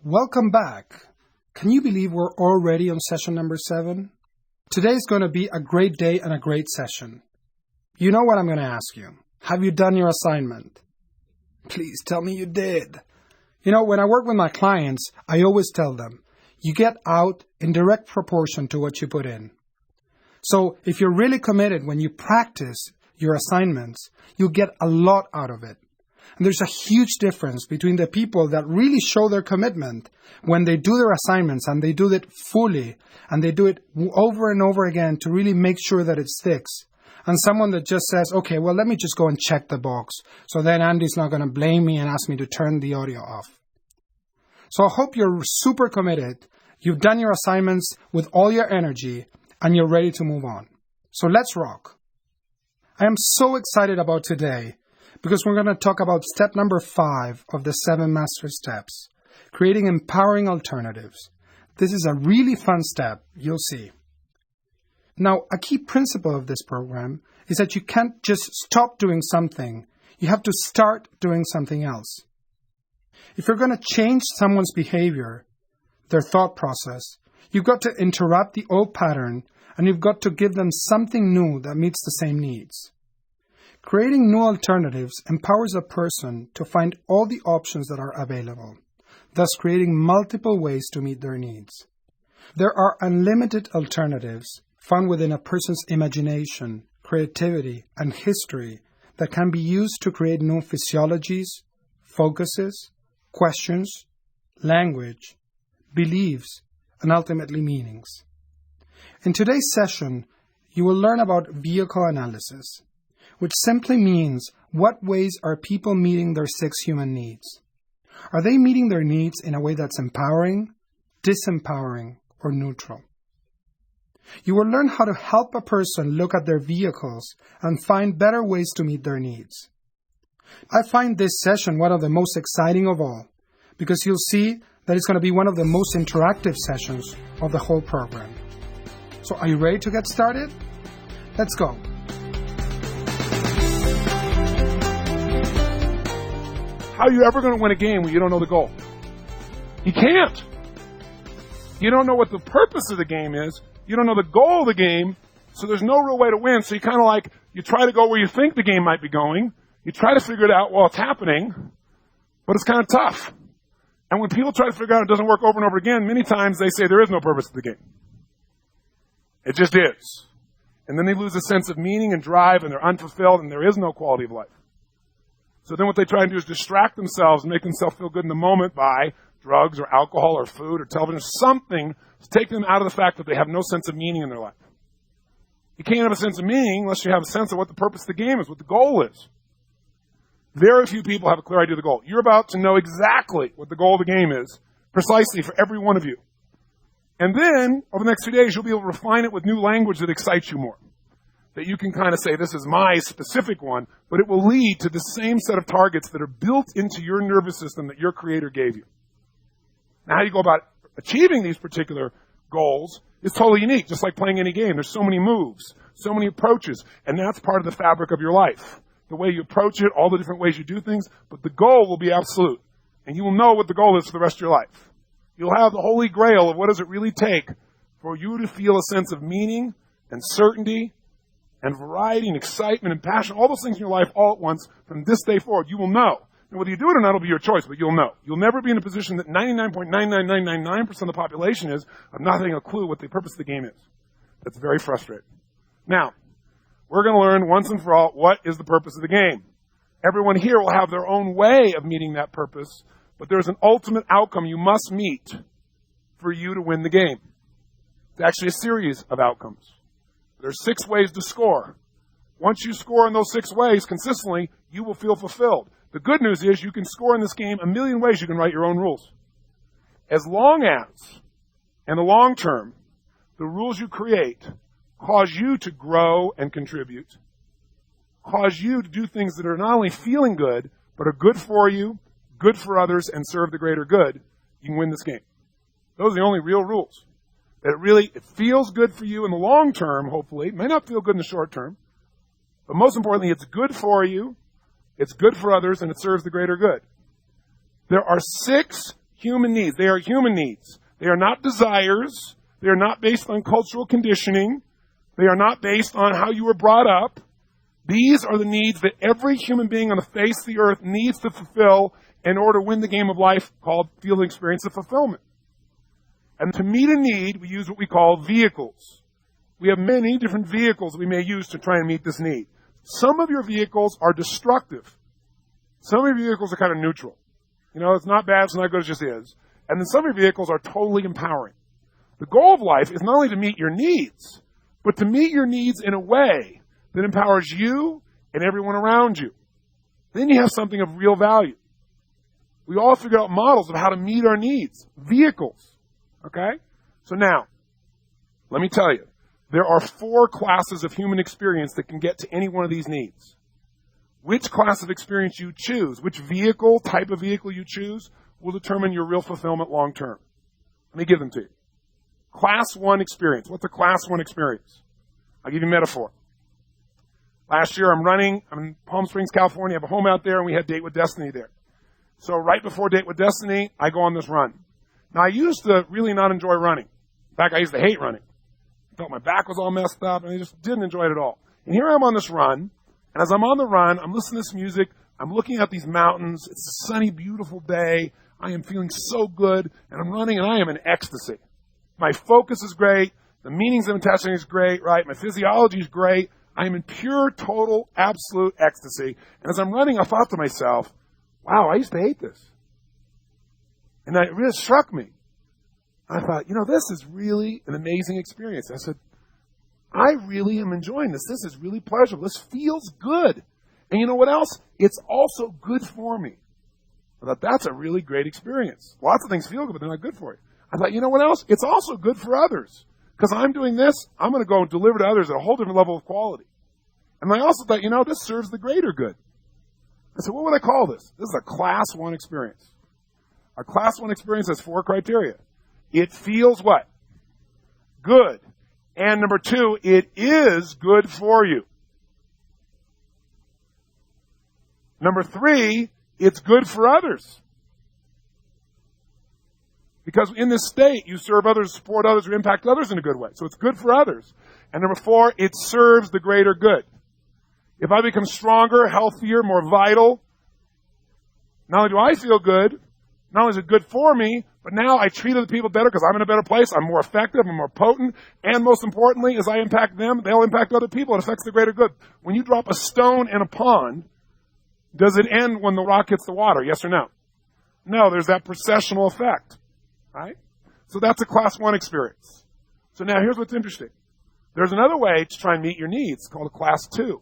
Welcome back. Can you believe we're already on session number 7? Today's going to be a great day and a great session. You know what I'm going to ask you. Have you done your assignment? Please tell me you did. When I work with my clients, I always tell them, you get out in direct proportion to what you put in. So if you're really committed when you practice your assignments, you'll get a lot out of it. And there's a huge difference between the people that really show their commitment when they do their assignments and they do it fully and they do it over and over again to really make sure that it sticks. And someone that just says, okay, well, let me just go and check the box. So then Andy's not going to blame me and ask me to turn the audio off. So I hope you're super committed. You've done your assignments with all your energy and you're ready to move on. So let's rock. I am so excited about today because we're going to talk about step number 5 of the 7 master steps, creating empowering alternatives. This is a really fun step, you'll see. Now, a key principle of this program is that you can't just stop doing something. You have to start doing something else. If you're going to change someone's behavior, their thought process, you've got to interrupt the old pattern and you've got to give them something new that meets the same needs. Creating new alternatives empowers a person to find all the options that are available, thus creating multiple ways to meet their needs. There are unlimited alternatives found within a person's imagination, creativity, and history that can be used to create new physiologies, focuses, questions, language, beliefs, and ultimately meanings. In today's session, you will learn about vehicle analysis, which simply means what ways are people meeting their 6 human needs. Are they meeting their needs in a way that's empowering, disempowering, or neutral? You will learn how to help a person look at their vehicles and find better ways to meet their needs. I find this session one of the most exciting of all because you'll see that it's going to be one of the most interactive sessions of the whole program. So are you ready to get started? Let's go. How are you ever going to win a game when you don't know the goal? You can't. You don't know what the purpose of the game is. You don't know the goal of the game, so there's no real way to win. So you kind of you try to go where you think the game might be going. You try to figure it out while it's happening, but it's kind of tough. And when people try to figure out it doesn't work over and over again, many times they say there is no purpose to the game. It just is. And then they lose a sense of meaning and drive, and they're unfulfilled, and there is no quality of life. So then what they try and do is distract themselves and make themselves feel good in the moment by drugs or alcohol or food or television or something to take them out of the fact that they have no sense of meaning in their life. You can't have a sense of meaning unless you have a sense of what the purpose of the game is, what the goal is. Very few people have a clear idea of the goal. You're about to know exactly what the goal of the game is, precisely for every one of you. And then, over the next few days, you'll be able to refine it with new language that excites you more. That you can kind of say, this is my specific one, but it will lead to the same set of targets that are built into your nervous system that your creator gave you. Now, how you go about achieving these particular goals is totally unique, just like playing any game. There's so many moves, so many approaches, and that's part of the fabric of your life. The way you approach it, all the different ways you do things, but the goal will be absolute. And you will know what the goal is for the rest of your life. You'll have the holy grail of what does it really take for you to feel a sense of meaning and certainty and variety and excitement and passion, all those things in your life all at once from this day forward. You will know. And whether you do it or not will be your choice, but you'll know. You'll never be in a position that 99.99999% of the population is of not having a clue what the purpose of the game is. That's very frustrating. Now, we're going to learn once and for all what is the purpose of the game. Everyone here will have their own way of meeting that purpose, but there's an ultimate outcome you must meet for you to win the game. It's actually a series of outcomes. There's 6 ways to score. Once you score in those 6 ways consistently, you will feel fulfilled. The good news is you can score in this game a million ways. You can write your own rules. As long as, in the long term, the rules you create cause you to grow and contribute, cause you to do things that are not only feeling good, but are good for you, good for others, and serve the greater good, you can win this game. Those are the only real rules. That it feels good for you in the long term, hopefully. It may not feel good in the short term. But most importantly, it's good for you, it's good for others, and it serves the greater good. There are 6 human needs. They are human needs. They are not desires. They are not based on cultural conditioning. They are not based on how you were brought up. These are the needs that every human being on the face of the earth needs to fulfill in order to win the game of life called feel the experience of fulfillment. And to meet a need, we use what we call vehicles. We have many different vehicles we may use to try and meet this need. Some of your vehicles are destructive. Some of your vehicles are kind of neutral. It's not bad, it's not good, it just is. And then some of your vehicles are totally empowering. The goal of life is not only to meet your needs, but to meet your needs in a way that empowers you and everyone around you. Then you have something of real value. We all figure out models of how to meet our needs. Vehicles. Okay? So now, let me tell you, there are 4 classes of human experience that can get to any one of these needs. Which class of experience you choose, which vehicle, type of vehicle you choose, will determine your real fulfillment long term. Let me give them to you. Class 1 experience. What's a class 1 experience? I'll give you a metaphor. Last year I'm in Palm Springs, California. I have a home out there, and we had Date with Destiny there. So right before Date with Destiny, I go on this run. Now, I used to really not enjoy running. In fact, I used to hate running. I felt my back was all messed up, and I just didn't enjoy it at all. And here I am on this run, and as I'm on the run, I'm listening to this music. I'm looking at these mountains. It's a sunny, beautiful day. I am feeling so good, and I'm running, and I am in ecstasy. My focus is great. The meanings I'm attaching is great, right? My physiology is great. I am in pure, total, absolute ecstasy. And as I'm running, I thought to myself, wow, I used to hate this. And it really struck me. I thought, this is really an amazing experience. I said, I really am enjoying this. This is really pleasurable. This feels good. And you know what else? It's also good for me. I thought, that's a really great experience. Lots of things feel good, but they're not good for you. I thought, you know what else? It's also good for others. Because I'm doing this, I'm going to go and deliver to others at a whole different level of quality. And I also thought, this serves the greater good. I said, what would I call this? This is a class 1 experience. A class 1 experience has 4 criteria. It feels what? Good. And number 2, it is good for you. Number 3, it's good for others. Because in this state, you serve others, support others, or impact others in a good way. So it's good for others. And number 4, it serves the greater good. If I become stronger, healthier, more vital, not only do I feel good, not only is it good for me, but now I treat other people better because I'm in a better place, I'm more effective, I'm more potent, and most importantly, as I impact them, they'll impact other people. It affects the greater good. When you drop a stone in a pond, does it end when the rock hits the water? Yes or no? No, there's that processional effect. Right? So that's a class 1 experience. So now here's what's interesting. There's another way to try and meet your needs called a class 2.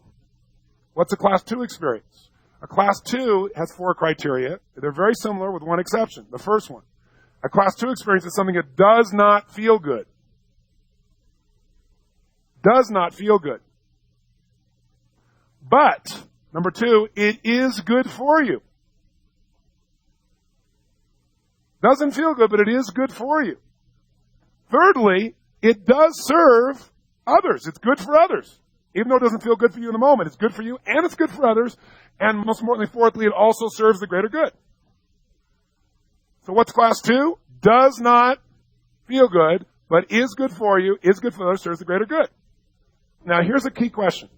What's a class 2 experience? A class 2 has 4 criteria. They're very similar with one exception. The first one. A class 2 experience is something that does not feel good. Does not feel good. But, number 2, it is good for you. Doesn't feel good, but it is good for you. Thirdly, it does serve others. It's good for others. Even though it doesn't feel good for you in the moment, it's good for you and it's good for others. And most importantly, fourthly, it also serves the greater good. So what's class 2? Does not feel good, but is good for you, is good for others, serves the greater good. Now here's a key question.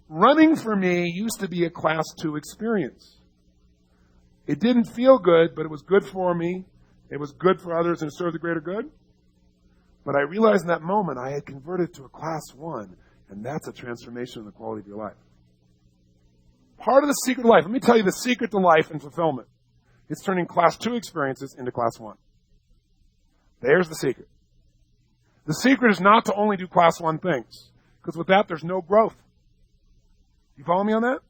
Running for me used to be a class 2 experience. It didn't feel good, but it was good for me. It was good for others and it served the greater good. But I realized in that moment I had converted to a class 1, and that's a transformation in the quality of your life. Part of the secret of life, let me tell you the secret to life and fulfillment. It's turning class 2 experiences into class 1. There's the secret. The secret is not to only do class 1 things, because with that there's no growth. You follow me on that?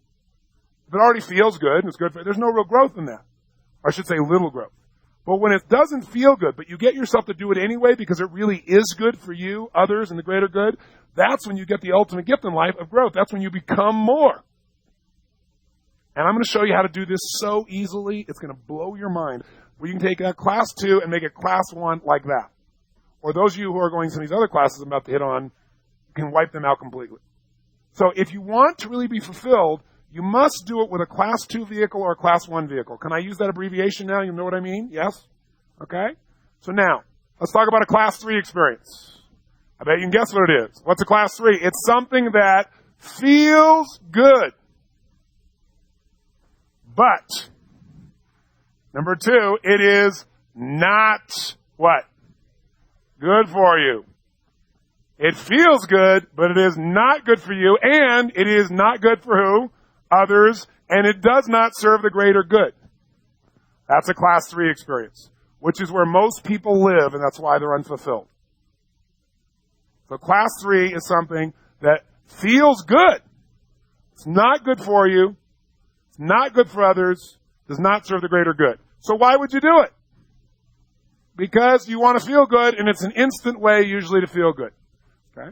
If it already feels good and it's good for, there's no real growth in that. Or I should say little growth. But when it doesn't feel good, but you get yourself to do it anyway because it really is good for you, others, and the greater good, that's when you get the ultimate gift in life of growth. That's when you become more. And I'm going to show you how to do this so easily, it's going to blow your mind. Where you can take a class 2 and make it class 1 like that. Or those of you who are going to some of these other classes I'm about to hit on, you can wipe them out completely. So if you want to really be fulfilled, you must do it with a class 2 vehicle or a class 1 vehicle. Can I use that abbreviation now? You know what I mean? Yes? Okay? So now, let's talk about a class 3 experience. I bet you can guess what it is. What's a class 3? It's something that feels good. But, number 2, it is not what? Good for you. It feels good, but it is not good for you, and it is not good for who? Others, and it does not serve the greater good. That's a class 3 experience, which is where most people live, and that's why they're unfulfilled. So class 3 is something that feels good. It's not good for you. It's not good for others. Does not serve the greater good. So why would you do it? Because you want to feel good, and it's an instant way usually to feel good. Okay?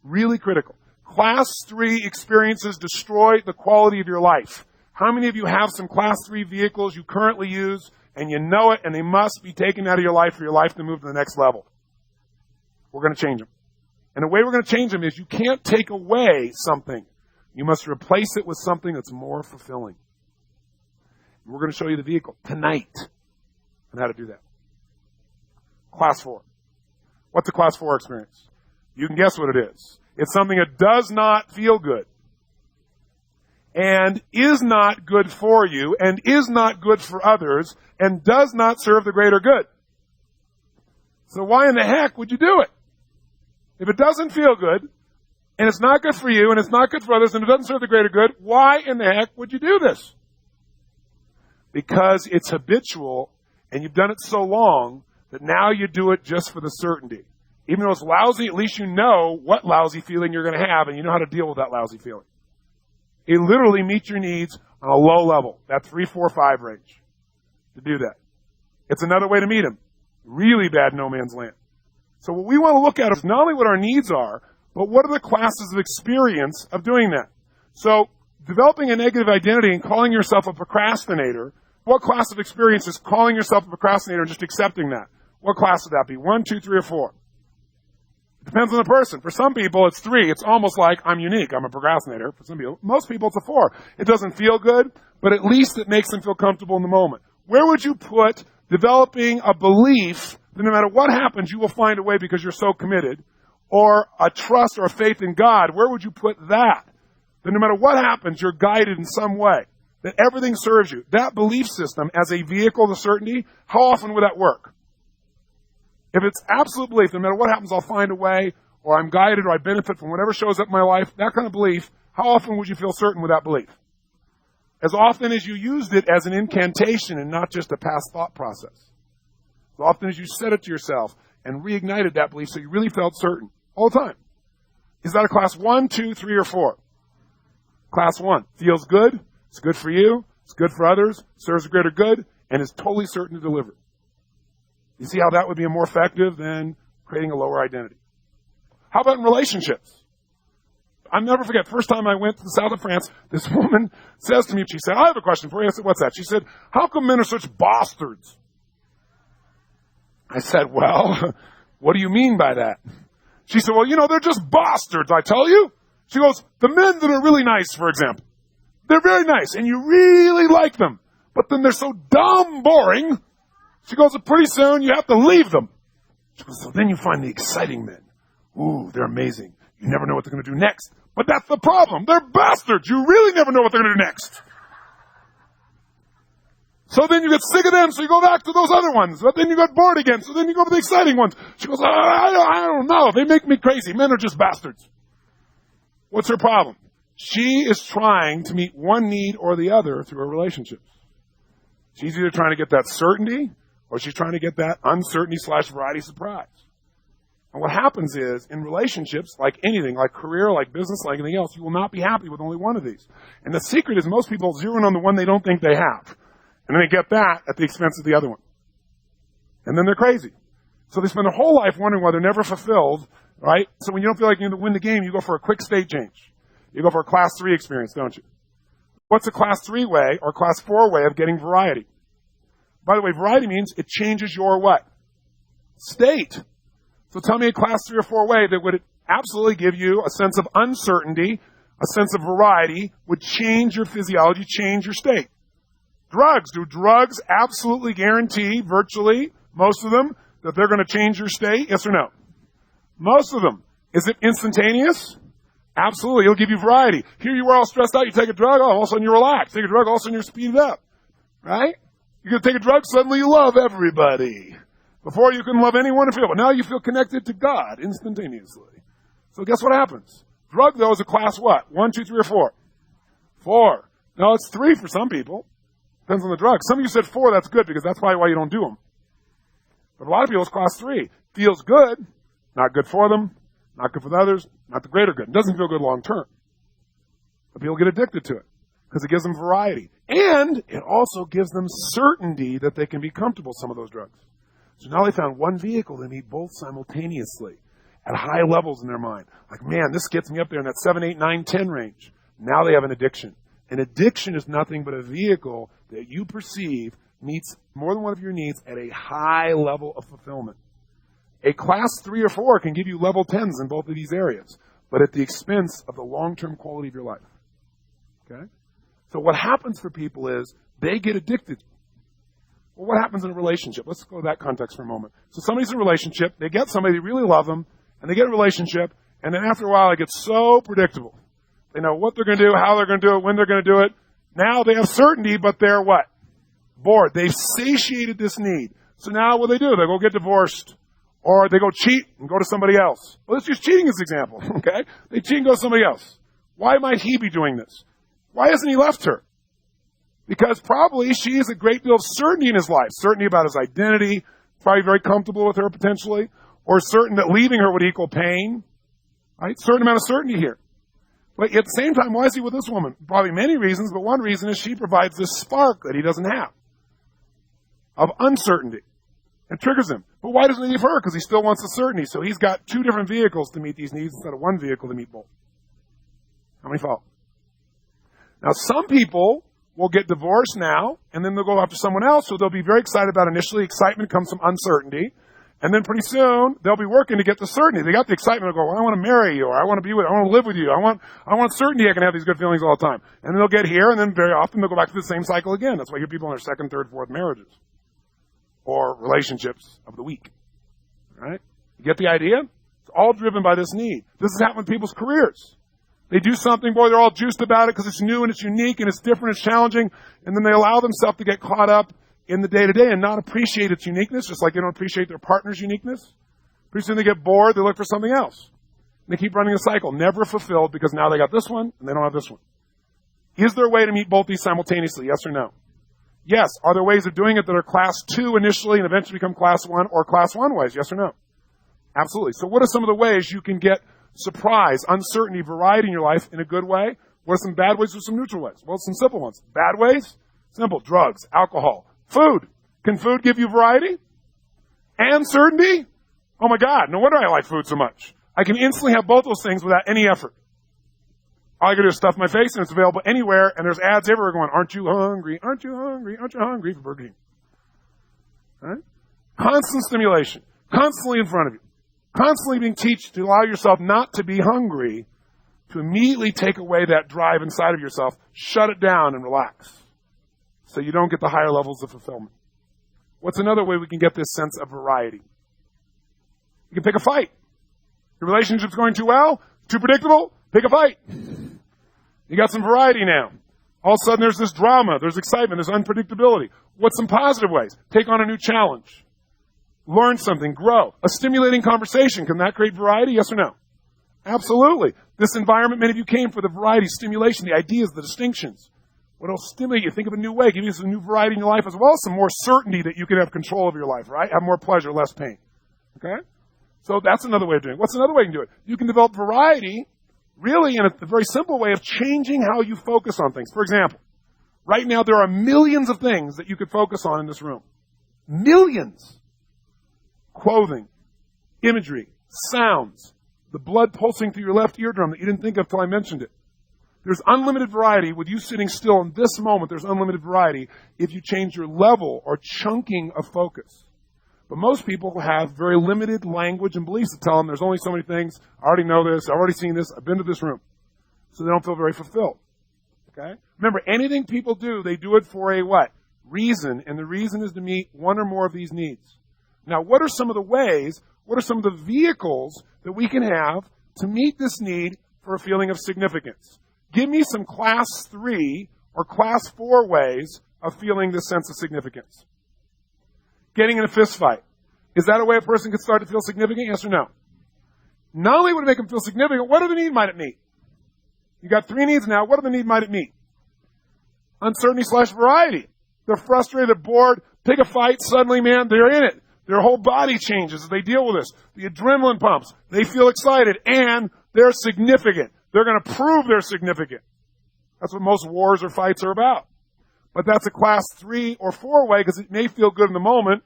Really critical. Class 3 experiences destroy the quality of your life. How many of you have some class 3 vehicles you currently use, and you know it, and they must be taken out of your life for your life to move to the next level? We're going to change them. And the way we're going to change them is you can't take away something. You must replace it with something that's more fulfilling. We're going to show you the vehicle tonight on how to do that. Class 4. What's a class 4 experience? You can guess what it is. It's something that does not feel good and is not good for you and is not good for others and does not serve the greater good. So why in the heck would you do it? If it doesn't feel good and it's not good for you and it's not good for others and it doesn't serve the greater good, why in the heck would you do this? Because it's habitual and you've done it so long that now you do it just for the certainty. Even though it's lousy, at least you know what lousy feeling you're going to have and you know how to deal with that lousy feeling. It literally meets your needs on a low level, that 3, 4, 5 range to do that. It's another way to meet them. Really bad no man's land. So what we want to look at is not only what our needs are, but what are the classes of experience of doing that. So developing a negative identity and calling yourself a procrastinator, what class of experience is calling yourself a procrastinator and just accepting that? What class would that be? 1, 2, 3, or 4? Depends on the person. For some people, it's 3. It's almost like I'm unique. I'm a procrastinator. For some people, most people, it's a 4. It doesn't feel good, but at least it makes them feel comfortable in the moment. Where would you put developing a belief that no matter what happens, you will find a way because you're so committed, or a trust or a faith in God? Where would you put that? That no matter what happens, you're guided in some way, that everything serves you. That belief system as a vehicle to certainty, how often would that work? If it's absolute belief, no matter what happens, I'll find a way, or I'm guided, or I benefit from whatever shows up in my life, that kind of belief, how often would you feel certain with that belief? As often as you used it as an incantation and not just a past thought process. As often as you said it to yourself and reignited that belief so you really felt certain. All the time. Is that a class 1, 2, 3, or 4? Class 1. Feels good. It's good for you. It's good for others. Serves a greater good. And is totally certain to deliver. You see how that would be more effective than creating a lower identity. How about in relationships? I'll never forget, first time I went to the south of France, this woman says to me, she said, I have a question for you. I said, what's that? She said, how come men are such bastards? I said, well, what do you mean by that? She said, well, they're just bastards, I tell you. She goes, the men that are really nice, for example, they're very nice, and you really like them. But then they're so dumb boring. She goes, pretty soon you have to leave them. She goes, so then you find the exciting men. Ooh, they're amazing. You never know what they're going to do next. But that's the problem. They're bastards. You really never know what they're going to do next. So then you get sick of them, so you go back to those other ones. But then you get bored again, so then you go to the exciting ones. She goes, I don't know. They make me crazy. Men are just bastards. What's her problem? She is trying to meet one need or the other through her relationships. She's either trying to get that certainty or she's trying to get that uncertainty/variety surprise. And what happens is, in relationships, like anything, like career, like business, like anything else, you will not be happy with only one of these. And the secret is most people zero in on the one they don't think they have. And then they get that at the expense of the other one. And then they're crazy. So they spend their whole life wondering why they're never fulfilled, right? So when you don't feel like you're going to win the game, you go for a quick state change. You go for a class 3 experience, don't you? What's a class 3 way or class 4 way of getting variety? By the way, variety means it changes your what? State. So tell me a class 3 or 4 way that would absolutely give you a sense of uncertainty, a sense of variety, would change your physiology, change your state. Drugs. Do drugs absolutely guarantee, virtually, Most of them, that they're going to change your state? Yes or no? Most of them. Is it instantaneous? Absolutely. It'll give you variety. Here you are all stressed out. You take a drug, all of a sudden you relax. Take a drug, all of a sudden you're speeded up. Right? You're going to take a drug, suddenly you love everybody. Before you couldn't love anyone or feel, but now you feel connected to God instantaneously. So guess what happens? Drug, though, is a class what? 1, 2, 3, or 4? 4. No, it's 3 for some people. Depends on the drug. Some of you said 4, that's good, because that's probably why you don't do them. But a lot of people, it's class 3. Feels good, not good for them, not good for the others, not the greater good. It doesn't feel good long term. But people get addicted to it, because it gives them variety. And it also gives them certainty that they can be comfortable with some of those drugs. So now they found one vehicle they need both simultaneously at high levels in their mind. Like, man, this gets me up there in that 7, 8, 9, 10 range. Now they have an addiction. An addiction is nothing but a vehicle that you perceive meets more than one of your needs at a high level of fulfillment. A class 3 or 4 can give you level 10s in both of these areas, but at the expense of the long-term quality of your life. Okay? So what happens for people is they get addicted. Well, what happens in a relationship? Let's go to that context for a moment. So somebody's in a relationship, they get somebody, they really love them, and they get a relationship, and then after a while it gets so predictable. They know what they're going to do, how they're going to do it, when they're going to do it. Now they have certainty, but they're what? Bored. They've satiated this need. So now what do? They go get divorced. Or they go cheat and go to somebody else. Well, let's use cheating as an example, okay? They cheat and go to somebody else. Why might he be doing this? Why hasn't he left her? Because probably she has a great deal of certainty in his life. Certainty about his identity. Probably very comfortable with her potentially. Or certain that leaving her would equal pain. Right? Certain amount of certainty here. But at the same time, why is he with this woman? Probably many reasons, but one reason is she provides this spark that he doesn't have. Of uncertainty. It triggers him. But why doesn't he leave her? Because he still wants the certainty. So he's got 2 different vehicles to meet these needs instead of 1 vehicle to meet both. How many follow? Now, some people will get divorced now, and then they'll go after someone else, so they'll be very excited about initially. Excitement comes from uncertainty. And then pretty soon, they'll be working to get the certainty. They got the excitement to go, well, I want to marry you, or I want to be with you, I want to live with you, I want certainty I can have these good feelings all the time. And then they'll get here, and then very often they'll go back to the same cycle again. That's why you hear people in their 2nd, 3rd, 4th marriages. Or relationships of the week. Right? You get the idea? It's all driven by this need. This has happened with people's careers. They do something, boy, they're all juiced about it because it's new and it's unique and it's different, it's challenging, and then they allow themselves to get caught up in the day-to-day and not appreciate its uniqueness, just like they don't appreciate their partner's uniqueness. Pretty soon they get bored, they look for something else. And they keep running a cycle, never fulfilled because now they got this one and they don't have this one. Is there a way to meet both these simultaneously, yes or no? Yes. Are there ways of doing it that are class 2 initially and eventually become class 1 or class 1 ways? Yes or no? Absolutely. So what are some of the ways you can get surprise, uncertainty, variety in your life in a good way? What are some bad ways or some neutral ways? Well, some simple ones. Bad ways? Simple. Drugs, alcohol, food. Can food give you variety? And certainty? Oh my God, no wonder I like food so much. I can instantly have both those things without any effort. All I gotta do is stuff my face and it's available anywhere and there's ads everywhere going, aren't you hungry? Aren't you hungry? Aren't you hungry for Burger King? Right? Constant stimulation. Constantly in front of you. Constantly being taught to allow yourself not to be hungry, to immediately take away that drive inside of yourself, shut it down and relax. So you don't get the higher levels of fulfillment. What's another way we can get this sense of variety? You can pick a fight. Your relationship's going too well, too predictable, pick a fight. You got some variety now. All of a sudden there's this drama, there's excitement, there's unpredictability. What's some positive ways? Take on a new challenge. Learn something, grow. A stimulating conversation, can that create variety, yes or no? Absolutely. This environment, many of you came for the variety, stimulation, the ideas, the distinctions. What will stimulate you? Think of a new way, give you some new variety in your life as well as some more certainty that you can have control of your life, right? Have more pleasure, less pain. Okay? So that's another way of doing it. What's another way you can do it? You can develop variety really in a very simple way of changing how you focus on things. For example, right now there are millions of things that you could focus on in this room. Millions. Clothing, imagery, sounds, the blood pulsing through your left eardrum that you didn't think of till I mentioned it. There's unlimited variety with you sitting still in this moment. There's unlimited variety if you change your level or chunking of focus. But most people have very limited language and beliefs that tell them there's only so many things. I already know this. I've already seen this. I've been to this room. So they don't feel very fulfilled. Okay? Remember, anything people do, they do it for a what? Reason. And the reason is to meet one or more of these needs. Now, what are some of the ways, what are some of the vehicles that we can have to meet this need for a feeling of significance? Give me some class 3 or class 4 ways of feeling this sense of significance. Getting in a fist fight. Is that a way a person can start to feel significant? Yes or no? Not only would it make them feel significant, what other need might it meet? You got 3 needs now. What other need might it meet? Uncertainty/variety. They're frustrated, they're bored, pick a fight, suddenly, man, they're in it. Their whole body changes as they deal with this. The adrenaline pumps. They feel excited, and they're significant. They're going to prove they're significant. That's what most wars or fights are about. But that's a class 3 or 4 way because it may feel good in the moment,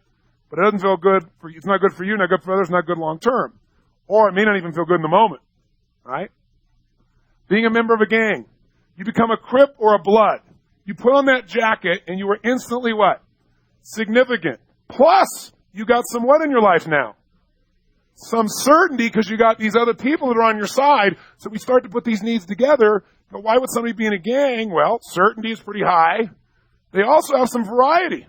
but it doesn't feel good for you. It's not good for you, not good for others, not good long term. Or it may not even feel good in the moment, right? Being a member of a gang. You become a Crip or a Blood. You put on that jacket and you were instantly what? Significant. Plus, you got some what in your life now? Some certainty because you got these other people that are on your side. So we start to put these needs together. But why would somebody be in a gang? Well, certainty is pretty high. They also have some variety.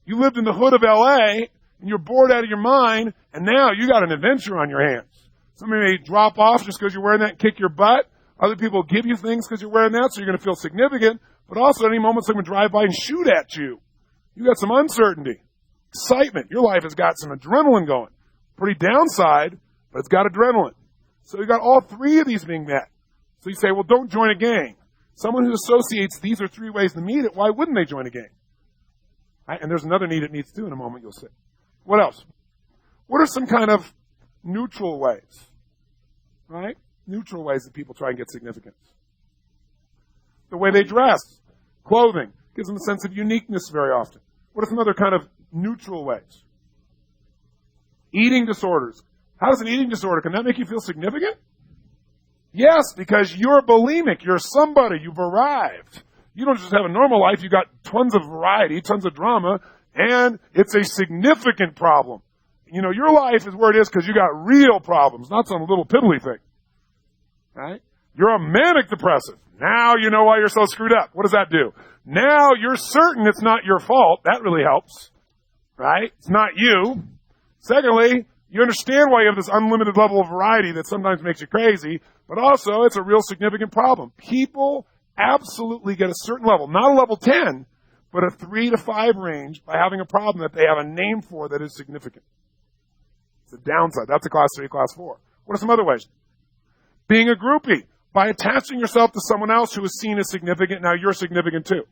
You lived in the hood of LA and you're bored out of your mind, and now you got an adventure on your hands. Somebody may drop off just because you're wearing that and kick your butt. Other people give you things because you're wearing that, so you're going to feel significant. But also at any moment someone will drive by and shoot at you. You got some uncertainty. Excitement. Your life has got some adrenaline going. Pretty downside, but it's got adrenaline. So you got all 3 of these being met. So you say, well, don't join a gang. Someone who associates these are 3 ways to meet it, why wouldn't they join a gang? Right? And there's another need it meets too in a moment you'll see. What else? What are some kind of neutral ways? Right? Neutral ways that people try and get significance. The way they dress, clothing, gives them a sense of uniqueness very often. What are some other kind of neutral ways? Eating disorders. How does an eating disorder, can that make you feel significant? Yes, because you're bulimic. You're somebody. You've arrived. You don't just have a normal life. You got tons of variety, tons of drama, and it's a significant problem. You know, your life is where it is because you got real problems, not some little piddly thing. Right? You're a manic depressive. Now you know why you're so screwed up. What does that do? Now you're certain it's not your fault. That really helps. Right? It's not you. Secondly, you understand why you have this unlimited level of variety that sometimes makes you crazy, but also it's a real significant problem. People absolutely get a certain level, not a level 10, but a 3 to 5 range by having a problem that they have a name for that is significant. It's a downside. That's a class 3, class 4. What are some other ways? Being a groupie. By attaching yourself to someone else who is seen as significant, now you're significant too.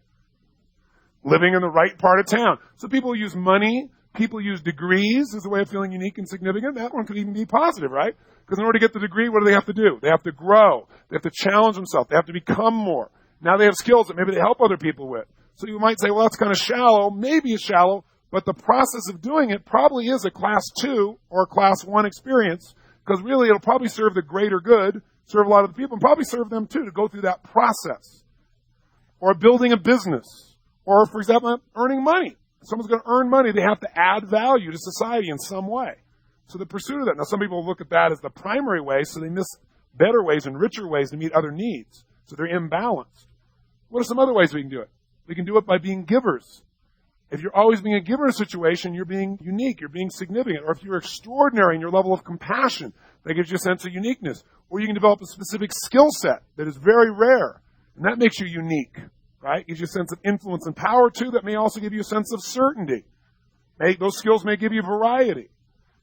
Living in the right part of town. So people use money, people use degrees as a way of feeling unique and significant. That one could even be positive, right? Because in order to get the degree, what do they have to do? They have to grow. They have to challenge themselves. They have to become more. Now they have skills that maybe they help other people with. So you might say, well, that's kind of shallow. Maybe it's shallow, but the process of doing it probably is a class 2 or a class 1 experience, because really it'll probably serve the greater good, serve a lot of the people, and probably serve them too to go through that process. Or building a business. Or, for example, earning money. If someone's going to earn money, they have to add value to society in some way. So the pursuit of that. Now, some people look at that as the primary way, so they miss better ways and richer ways to meet other needs. So they're imbalanced. What are some other ways we can do it? We can do it by being givers. If you're always being a giver in a situation, you're being unique, you're being significant. Or if you're extraordinary in your level of compassion, that gives you a sense of uniqueness. Or you can develop a specific skill set that is very rare, and that makes you unique, right? Gives you a sense of influence and power, too. That may also give you a sense of certainty. Those skills may give you variety.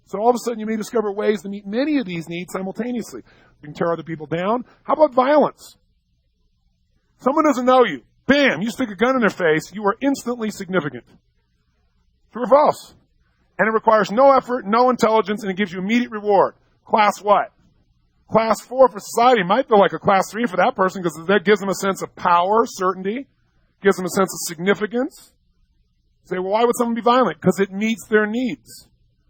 So all of a sudden, you may discover ways to meet many of these needs simultaneously. You can tear other people down. How about violence? Someone doesn't know you. Bam, you stick a gun in their face, you are instantly significant. True or false? And it requires no effort, no intelligence, and it gives you immediate reward. Class what? Class 4 for society might feel like a class 3 for that person because that gives them a sense of power, certainty, gives them a sense of significance. Say, well, why would someone be violent? Because it meets their needs.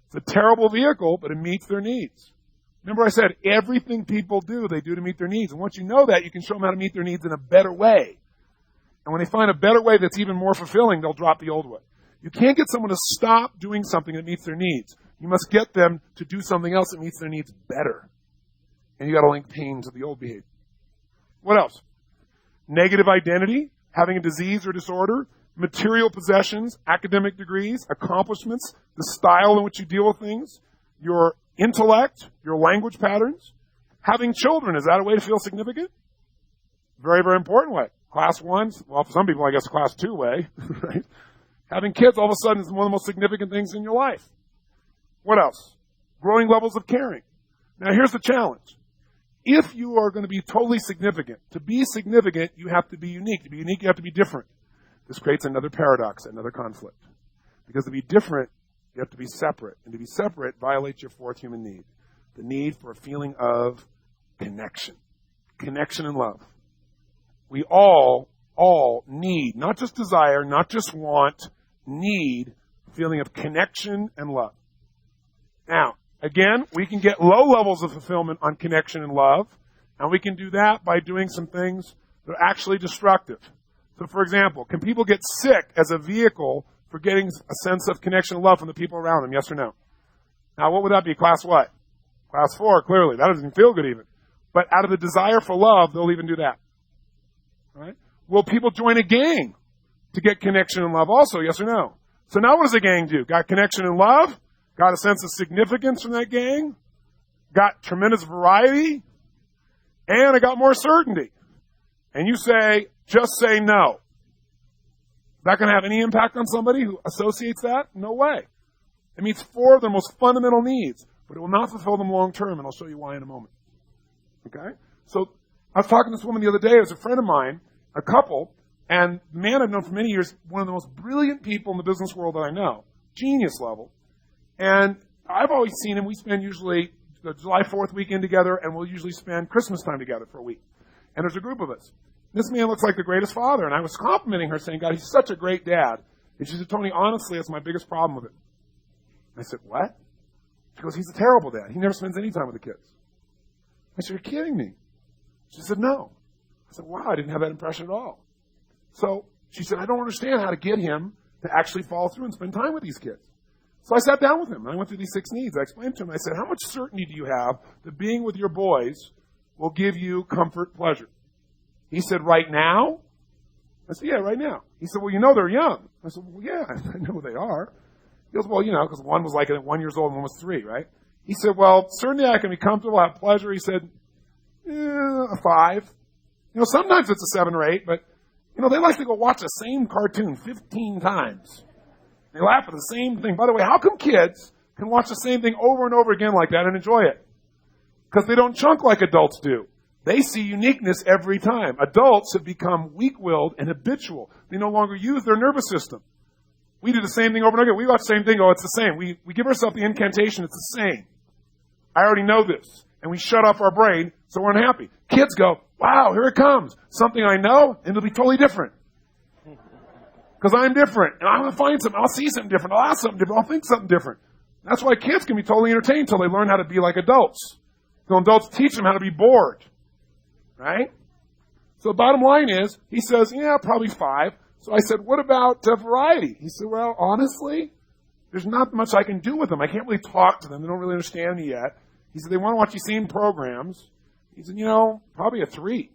It's a terrible vehicle, but it meets their needs. Remember I said everything people do, they do to meet their needs. And once you know that, you can show them how to meet their needs in a better way. And when they find a better way that's even more fulfilling, they'll drop the old way. You can't get someone to stop doing something that meets their needs. You must get them to do something else that meets their needs better. And you got to link pain to the old behavior. What else? Negative identity, having a disease or disorder, material possessions, academic degrees, accomplishments, the style in which you deal with things, your intellect, your language patterns. Having children, is that a way to feel significant? Very, very important way. Class 1, well, for some people, I guess class 2 way, right? Having kids all of a sudden is one of the most significant things in your life. What else? Growing levels of caring. Now, here's the challenge. If you are going to be totally significant, to be significant, you have to be unique. To be unique, you have to be different. This creates another paradox, another conflict. Because to be different, you have to be separate. And to be separate violates your fourth human need, the need for a feeling of connection. Connection and love. We all need, not just desire, not just want, need a feeling of connection and love. Now, again, we can get low levels of fulfillment on connection and love, and we can do that by doing some things that are actually destructive. So, for example, can people get sick as a vehicle for getting a sense of connection and love from the people around them, yes or no? Now, what would that be? Class what? Class 4, clearly. That doesn't feel good even. But out of the desire for love, they'll even do that. Right? Will people join a gang to get connection and love also, yes or no? So now what does a gang do? Got connection and love? Got a sense of significance from that gang? Got tremendous variety? And I got more certainty. And you say, just say no. Is that going to have any impact on somebody who associates that? No way. It meets 4 of their most fundamental needs, but it will not fulfill them long term, and I'll show you why in a moment. Okay? So I was talking to this woman the other day. It was a friend of mine, a couple, and the man I've known for many years, one of the most brilliant people in the business world that I know, genius level. And I've always seen him. We spend usually the July 4th weekend together, and we'll usually spend Christmas time together for a week. And there's a group of us. This man looks like the greatest father, and I was complimenting her, saying, God, he's such a great dad. And she said, Tony, honestly, that's my biggest problem with it. I said, what? She goes, he's a terrible dad. He never spends any time with the kids. I said, you're kidding me. She said, no. I said, wow, I didn't have that impression at all. So she said, I don't understand how to get him to actually follow through and spend time with these kids. So I sat down with him, and I went through these 6 needs. I explained to him, I said, how much certainty do you have that being with your boys will give you comfort, pleasure? He said, right now? I said, yeah, right now. He said, well, you know they're young. I said, well, yeah, I know who they are. He goes, well, you know, because one was like 1 year old and one was 3, right? He said, well, certainly I can be comfortable, have pleasure. He said, a 5. You know, sometimes it's a 7 or 8, but, you know, they like to go watch the same cartoon 15 times. They laugh at the same thing. By the way, how come kids can watch the same thing over and over again like that and enjoy it? Because they don't chunk like adults do. They see uniqueness every time. Adults have become weak-willed and habitual. They no longer use their nervous system. We do the same thing over and over again. We watch the same thing, oh, it's the same. We give ourselves the incantation, it's the same. I already know this. And we shut off our brain, so we're unhappy. Kids go, wow, here it comes. Something I know, and it'll be totally different. Because I'm different, and I'm going to find something. I'll see something different. I'll ask something different. I'll think something different. That's why kids can be totally entertained until they learn how to be like adults. So adults teach them how to be bored. Right? So the bottom line is, he says, yeah, probably 5. So I said, what about variety? He said, well, honestly, there's not much I can do with them. I can't really talk to them. They don't really understand me yet. He said, they want to watch these same programs. He said, you know, probably a 3.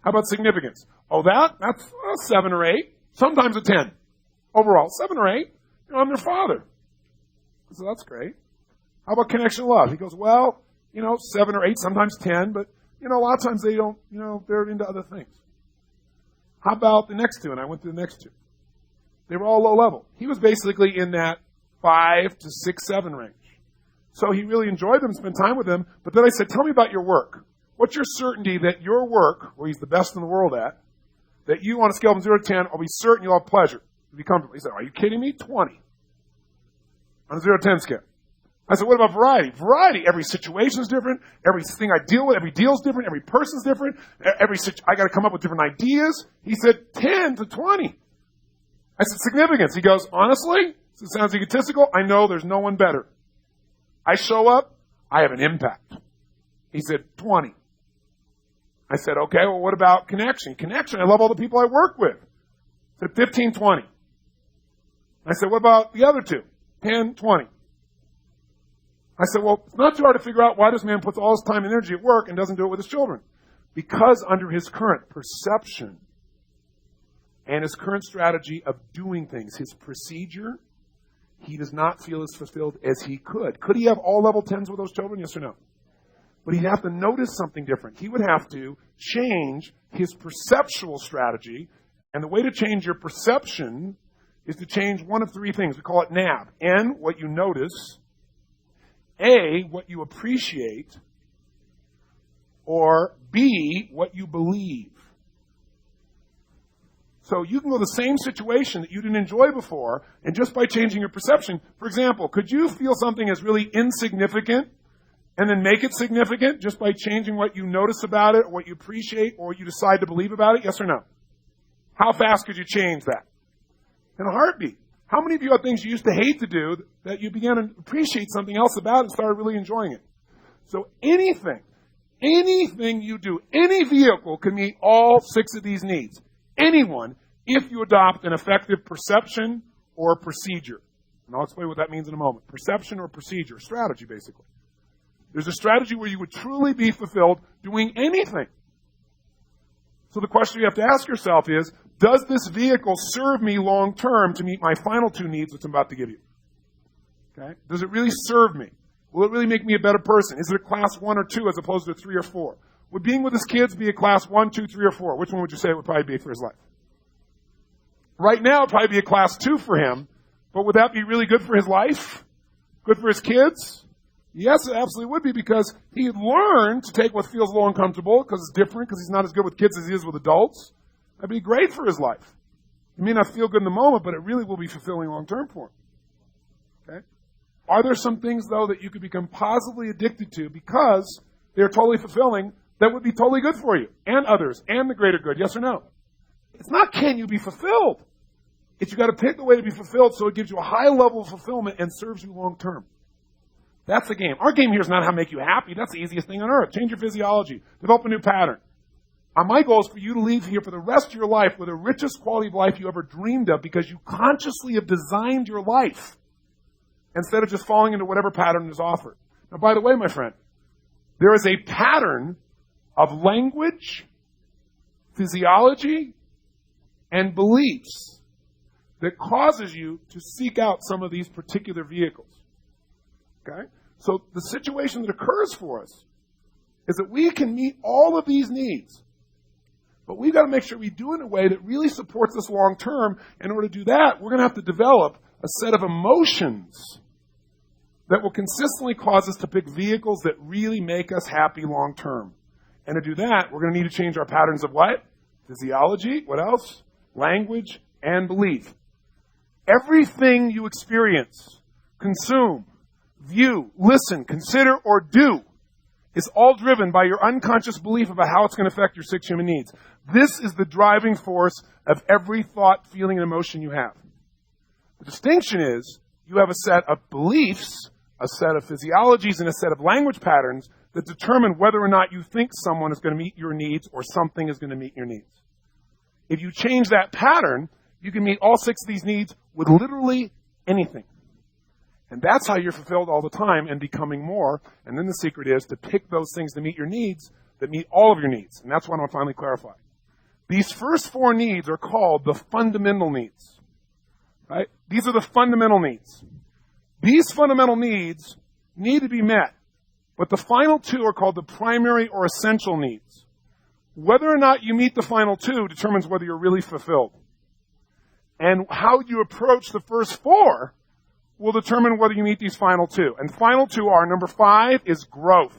How about significance? Oh, that's a 7 or 8. Sometimes a 10. Overall, 7 or 8. You know, I'm their father. So that's great. How about connection and love? He goes, well, you know, 7 or 8, sometimes 10, but, you know, a lot of times they don't, you know, they're into other things. How about the next 2? And I went through the next 2. They were all low level. He was basically in that 5 to 6, 7 range. So he really enjoyed them, spent time with them. But then I said, tell me about your work. What's your certainty that your work, where he's the best in the world at, that you on a scale from 0 to 10, I'll be certain you'll have pleasure. You'll be comfortable. He said, are you kidding me? 20. On a 0 to 10 scale. I said, what about variety? Variety. Every situation is different. Everything I deal with, every deal is different. Every person's different. I got to come up with different ideas. He said, 10 to 20. I said, significance. He goes, honestly, this sounds egotistical. I know there's no one better. I show up, I have an impact. He said, 20. I said, okay, well, what about connection? Connection, I love all the people I work with. He said, 15, 20. I said, what about the other 2? 10, 20. I said, well, it's not too hard to figure out why this man puts all his time and energy at work and doesn't do it with his children. Because under his current perception, and his current strategy of doing things, his procedure, he does not feel as fulfilled as he could. Could he have all level 10s with those children? Yes or no? But he'd have to notice something different. He would have to change his perceptual strategy. And the way to change your perception is to change one of three things. We call it NAB. N, what you notice. A, what you appreciate. Or B, what you believe. So you can go to the same situation that you didn't enjoy before, and just by changing your perception, for example, could you feel something as really insignificant and then make it significant just by changing what you notice about it, or what you appreciate, or what you decide to believe about it? Yes or no? How fast could you change that? In a heartbeat. How many of you have things you used to hate to do that you began to appreciate something else about and started really enjoying it? So anything you do, any vehicle can meet all 6 of these needs. Anyone, if you adopt an effective perception or procedure. And I'll explain what that means in a moment. Perception or procedure, strategy basically. There's a strategy where you would truly be fulfilled doing anything. So the question you have to ask yourself is, does this vehicle serve me long term to meet my final 2 needs, which I'm about to give you? Okay? Does it really serve me? Will it really make me a better person? Is it a class 1 or 2 as opposed to 3 or 4? Would being with his kids be a class 1, 2, 3, or 4? Which one would you say it would probably be for his life? Right now, it would probably be a class 2 for him, but would that be really good for his life? Good for his kids? Yes, it absolutely would be, because he learned to take what feels a little uncomfortable, because it's different, because he's not as good with kids as he is with adults. That'd be great for his life. It may not feel good in the moment, but it really will be fulfilling long term for him. Okay? Are there some things, though, that you could become positively addicted to because they're totally fulfilling, that would be totally good for you and others and the greater good? Yes or no? It's not can you be fulfilled. It's you got to pick the way to be fulfilled so it gives you a high level of fulfillment and serves you long term. That's the game. Our game here is not how to make you happy. That's the easiest thing on earth. Change your physiology. Develop a new pattern. My goal is for you to leave here for the rest of your life with the richest quality of life you ever dreamed of, because you consciously have designed your life instead of just falling into whatever pattern is offered. Now, by the way, my friend, there is a pattern of language, physiology, and beliefs that causes you to seek out some of these particular vehicles. Okay? So the situation that occurs for us is that we can meet all of these needs, but we've got to make sure we do it in a way that really supports us long term. In order to do that, we're going to have to develop a set of emotions that will consistently cause us to pick vehicles that really make us happy long term. And to do that, we're going to need to change our patterns of what? Physiology. What else? Language and belief. Everything you experience, consume, view, listen, consider, or do is all driven by your unconscious belief about how it's going to affect your 6 human needs. This is the driving force of every thought, feeling, and emotion you have. The distinction is you have a set of beliefs, a set of physiologies, and a set of language patterns that determine whether or not you think someone is going to meet your needs or something is going to meet your needs. If you change that pattern, you can meet all 6 of these needs with literally anything. And that's how you're fulfilled all the time and becoming more. And then the secret is to pick those things to meet your needs that meet all of your needs. And that's what I want to finally clarify. These first 4 needs are called the fundamental needs. Right? These are the fundamental needs. These fundamental needs need to be met. But the final 2 are called the primary or essential needs. Whether or not you meet the final 2 determines whether you're really fulfilled. And how you approach the first 4 will determine whether you meet these final 2. And final 2 are, number 5 is growth.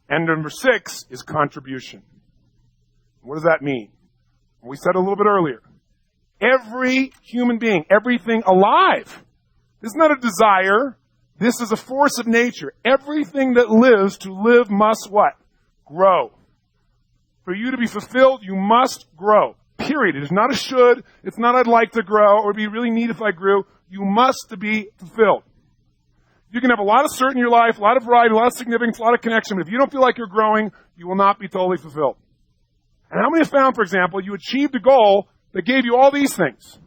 And number 6 is contribution. What does that mean? We said a little bit earlier. Every human being, everything alive, this is not a desire. This is a force of nature. Everything that lives to live must what? Grow. For you to be fulfilled, you must grow. Period. It is not a should. It's not I'd like to grow or it'd be really neat if I grew. You must be fulfilled. You can have a lot of certainty in your life, a lot of variety, a lot of significance, a lot of connection, but if you don't feel like you're growing, you will not be totally fulfilled. And how many have found, for example, you achieved a goal that gave you all these things?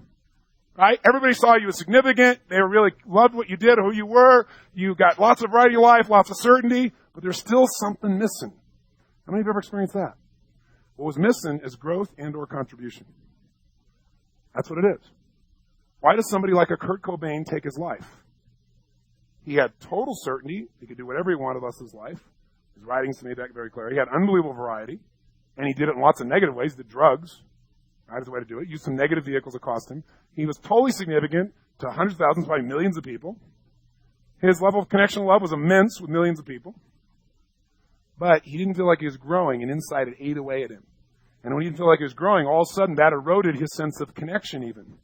Right? Everybody saw you as significant. They really loved what you did, who you were. You got lots of variety in your life, lots of certainty, but there's still something missing. How many have ever experienced that? What was missing is growth and or contribution. That's what it is. Why does somebody like a Kurt Cobain take his life? He had total certainty. He could do whatever he wanted with his life. His writings made that very clear. He had unbelievable variety, and he did it in lots of negative ways. He did drugs. That is the way to do it. Used some negative vehicles that cost him. He was totally significant to hundreds of thousands, probably millions of people. His level of connection and love was immense with millions of people. But he didn't feel like he was growing, and inside it ate away at him. And when he didn't feel like he was growing, all of a sudden that eroded his sense of connection even.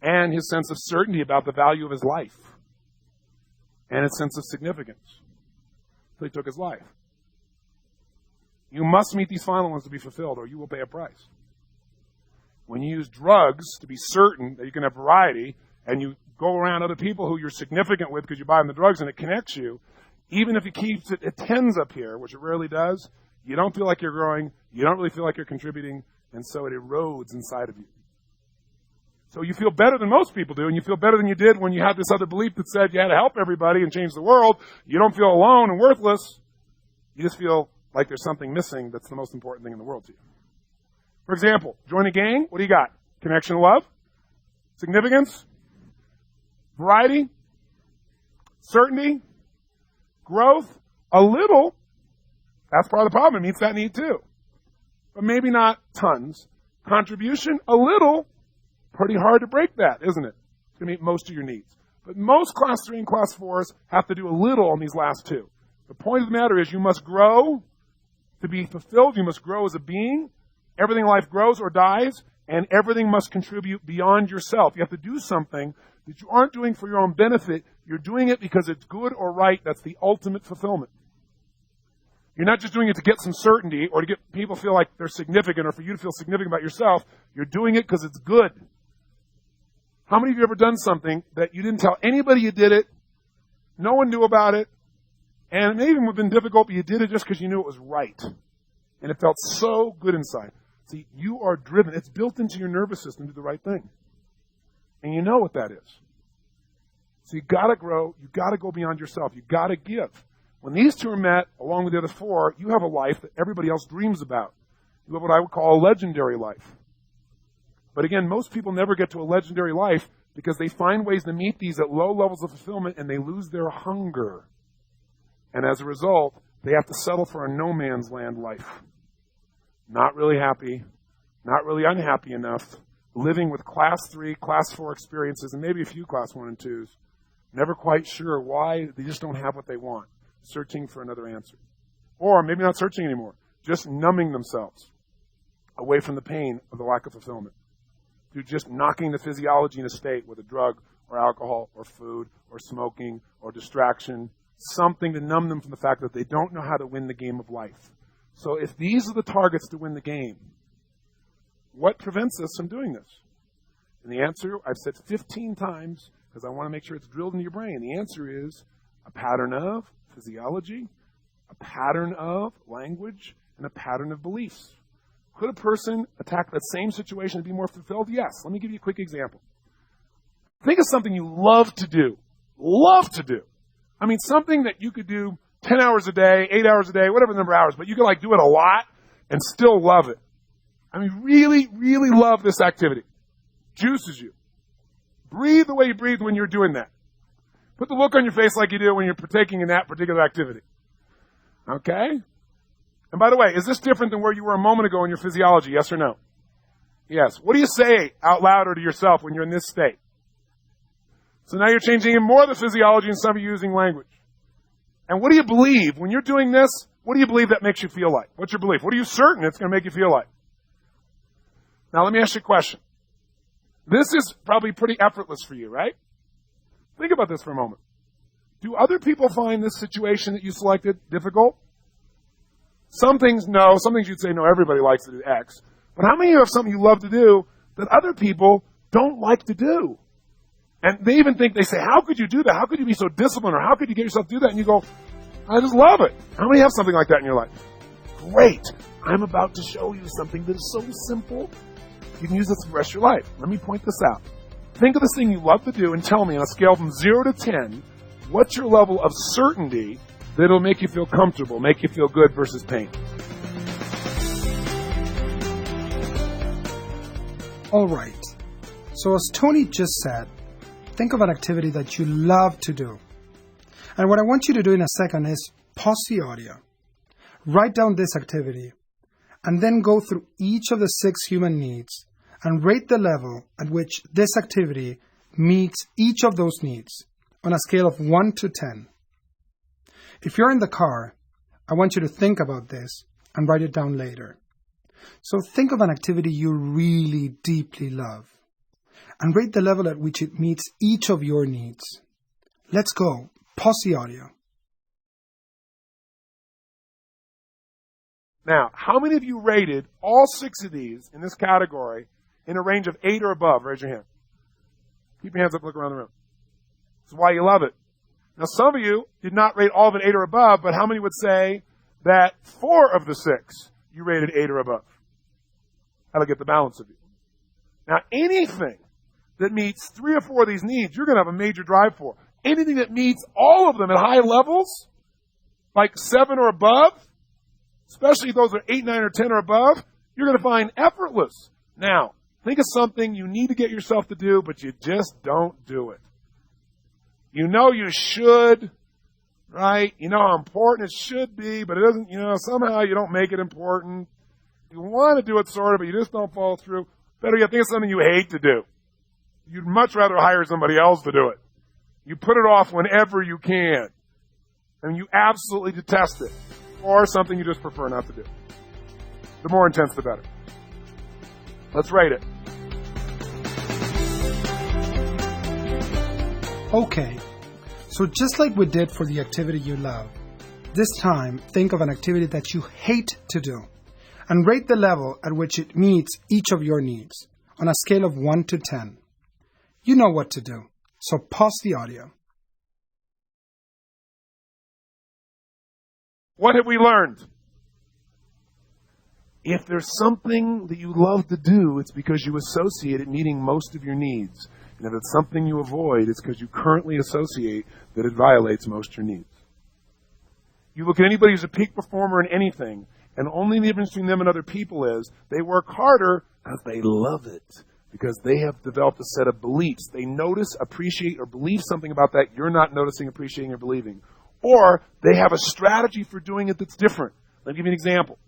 And his sense of certainty about the value of his life. And his sense of significance. So he took his life. You must meet these final ones to be fulfilled, or you will pay a price. When you use drugs to be certain that you can have variety, and you go around other people who you're significant with because you buy them the drugs and it connects you, even if it keeps it at tens up here, which it rarely does, you don't feel like you're growing, you don't really feel like you're contributing, and so it erodes inside of you. So you feel better than most people do, and you feel better than you did when you had this other belief that said you had to help everybody and change the world. You don't feel alone and worthless. You just feel like there's something missing that's the most important thing in the world to you. For example, join a gang. What do you got? Connection, love, significance, variety, certainty, growth, a little. That's part of the problem. It meets that need too. But maybe not tons. Contribution, a little. Pretty hard to break that, isn't it? It's going to meet most of your needs. But most class 3 and class 4s have to do a little on these last two. The point of the matter is you must grow to be fulfilled. You must grow as a being. Everything in life grows or dies, and everything must contribute beyond yourself. You have to do something that you aren't doing for your own benefit. You're doing it because it's good or right. That's the ultimate fulfillment. You're not just doing it to get some certainty or to get people to feel like they're significant or for you to feel significant about yourself. You're doing it because it's good. How many of you have ever done something that you didn't tell anybody you did it, no one knew about it, and it may even have been difficult, but you did it just because you knew it was right. And it felt so good inside. See, you are driven. It's built into your nervous system to do the right thing. And you know what that is. So you got to grow. You got to go beyond yourself. You got to give. When these two are met, along with the other four, you have a life that everybody else dreams about. You have what I would call a legendary life. But again, most people never get to a legendary life because they find ways to meet these at low levels of fulfillment and they lose their hunger. And as a result, they have to settle for a no man's land life. Not really happy, not really unhappy enough, living with class 3, class 4 experiences, and maybe a few class 1 and 2s, never quite sure why they just don't have what they want, searching for another answer. Or maybe not searching anymore, just numbing themselves away from the pain of the lack of fulfillment. Through just knocking the physiology in a state with a drug or alcohol or food or smoking or distraction, something to numb them from the fact that they don't know how to win the game of life. So if these are the targets to win the game, what prevents us from doing this? And the answer, I've said 15 times, because I want to make sure it's drilled into your brain. The answer is a pattern of physiology, a pattern of language, and a pattern of beliefs. Could a person attack that same situation and be more fulfilled? Yes. Let me give you a quick example. Think of something you love to do. Love to do. I mean, something that you could do 10 hours a day, 8 hours a day, whatever the number of hours, but you could do it a lot and still love it. I mean, really, really love this activity. Juices you. Breathe the way you breathe when you're doing that. Put the look on your face like you do when you're partaking in that particular activity. Okay? And by the way, is this different than where you were a moment ago in your physiology, yes or no? Yes. What do you say out loud or to yourself when you're in this state? So now you're changing even more of the physiology and some of you using language. And what do you believe? When you're doing this, what do you believe that makes you feel like? What's your belief? What are you certain it's going to make you feel like? Now let me ask you a question. This is probably pretty effortless for you, right? Think about this for a moment. Do other people find this situation that you selected difficult? Some things, no. Some things you'd say, no, everybody likes to do X. But how many of you have something you love to do that other people don't like to do? And they even think, they say, how could you do that? How could you be so disciplined? Or how could you get yourself to do that? And you go, I just love it. How many have something like that in your life? Great. I'm about to show you something that is so simple. You can use this for the rest of your life. Let me point this out. Think of this thing you love to do and tell me on a scale from 0 to 10, what's your level of certainty that it'll make you feel comfortable, make you feel good versus pain? All right. So as Tony just said, think of an activity that you love to do. And what I want you to do in a second is pause the audio, write down this activity, and then go through each of the 6 human needs and rate the level at which this activity meets each of those needs on a scale of 1 to 10. If you're in the car, I want you to think about this and write it down later. So think of an activity you really deeply love and rate the level at which it meets each of your needs. Let's go. Pause the audio. Now, how many of you rated all 6 of these in this category in a range of 8 or above? Raise your hand. Keep your hands up, look around the room. That's why you love it. Now, some of you did not rate all of it 8 or above, but how many would say that 4 of the 6 you rated 8 or above? That'll get the balance of you. Now, anything that meets 3 or 4 of these needs, you're going to have a major drive for. Anything that meets all of them at high levels, like 7 or above, especially if those are 8, 9, or 10 or above, you're going to find effortless. Now, think of something you need to get yourself to do, but you just don't do it. You know you should, right? You know how important it should be, but it doesn't, somehow you don't make it important. You want to do it sort of, but you just don't follow through. Better yet, think of something you hate to do. You'd much rather hire somebody else to do it. You put it off whenever you can. And you absolutely detest it. Or something you just prefer not to do. The more intense, the better. Let's rate it. Okay, so just like we did for the activity you love, this time think of an activity that you hate to do and rate the level at which it meets each of your needs on a scale of 1 to 10. You know what to do, so pause the audio. What have we learned? If there's something that you love to do, it's because you associate it meeting most of your needs. And if it's something you avoid, it's because you currently associate that it violates most of your needs. You look at anybody who's a peak performer in anything, and only the difference between them and other people is they work harder because they love it, because they have developed a set of beliefs. They notice, appreciate, or believe something about that you're not noticing, appreciating, or believing. Or they have a strategy for doing it that's different. Let me give you an example.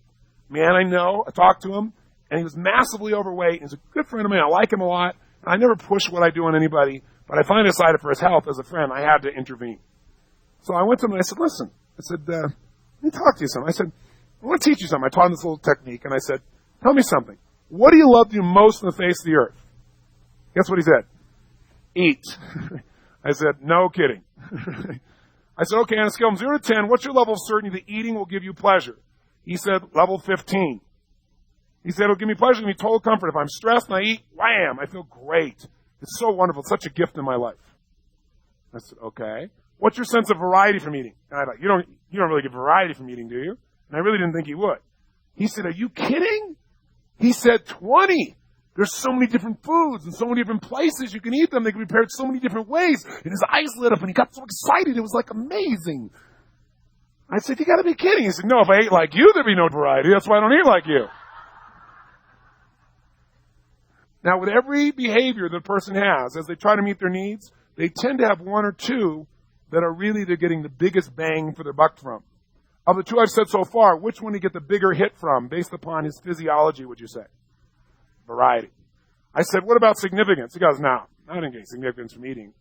Man I know, I talked to him, and he was massively overweight. He's a good friend of mine. I like him a lot. I never push what I do on anybody, but I finally decided for his health as a friend, I had to intervene. So I went to him and I said, listen, let me talk to you something. I said, I want to teach you something. I taught him this little technique, and I said, tell me something. What do you love to do most on the face of the earth? Guess what he said? Eat. I said, no kidding. I said, okay, on a scale from 0 to 10, what's your level of certainty that eating will give you pleasure? He said, level 15. He said, it'll give me pleasure, give me total comfort. If I'm stressed and I eat, wham, I feel great. It's so wonderful. It's such a gift in my life. I said, okay. What's your sense of variety from eating? And I thought, you don't really get variety from eating, do you? And I really didn't think he would. He said, are you kidding? He said, 20. There's so many different foods and so many different places you can eat them. They can be prepared so many different ways. And his eyes lit up and he got so excited. It was like amazing. I said, you got to be kidding. He said, no, if I ate like you, there'd be no variety. That's why I don't eat like you. Now, with every behavior that a person has, as they try to meet their needs, they tend to have 1 or 2 that are really they're getting the biggest bang for their buck from. Of the 2 I've said so far, which one do you get the bigger hit from based upon his physiology, would you say? Variety. I said, what about significance? He goes, no, I didn't get significance from eating.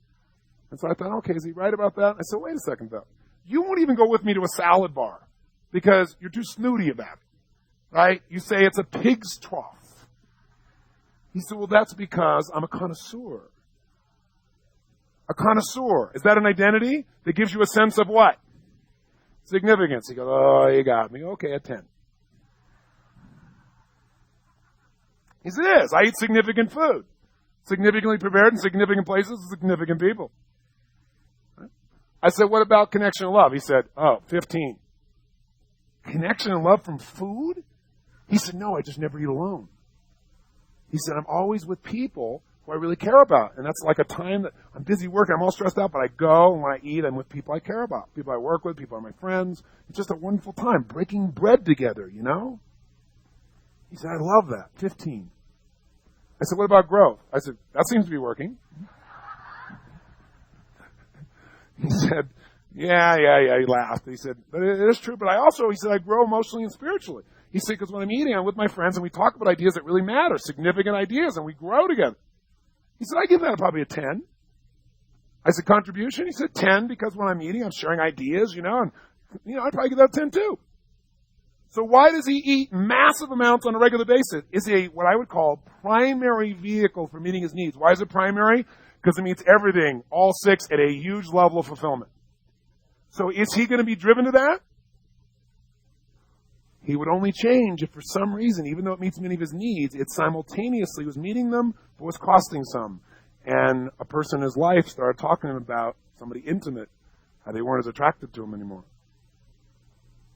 And so I thought, okay, is he right about that? I said, wait a second, though. You won't even go with me to a salad bar because you're too snooty about it, right? You say it's a pig's trough. He said, well, that's because I'm a connoisseur. A connoisseur. Is that an identity that gives you a sense of what? Significance. He goes, oh, you got me. Okay, a 10. He said, it is. I eat significant food. Significantly prepared in significant places with significant people. I said, what about connection and love? He said, 15. Connection and love from food? He said, no, I just never eat alone. He said, I'm always with people who I really care about. And that's like a time that I'm busy working, I'm all stressed out, but I go, and when I eat, I'm with people I care about. People I work with, people are my friends. It's just a wonderful time, breaking bread together, you know? He said, I love that. 15. I said, what about growth? I said, that seems to be working. He said, yeah. He laughed. He said, but it is true. But he said, I grow emotionally and spiritually. He said, because when I'm eating, I'm with my friends and we talk about ideas that really matter, significant ideas, and we grow together. He said, I give that probably a 10. I said, contribution? He said, 10, because when I'm eating, I'm sharing ideas, and, I'd probably give that a 10 too. So why does he eat massive amounts on a regular basis? Is a, what I would call, primary vehicle for meeting his needs. Why is it primary? Because it meets everything, all 6, at a huge level of fulfillment. So is he going to be driven to that? He would only change if for some reason, even though it meets many of his needs, it simultaneously was meeting them, but was costing some. And a person in his life started talking to him about somebody intimate, how they weren't as attracted to him anymore.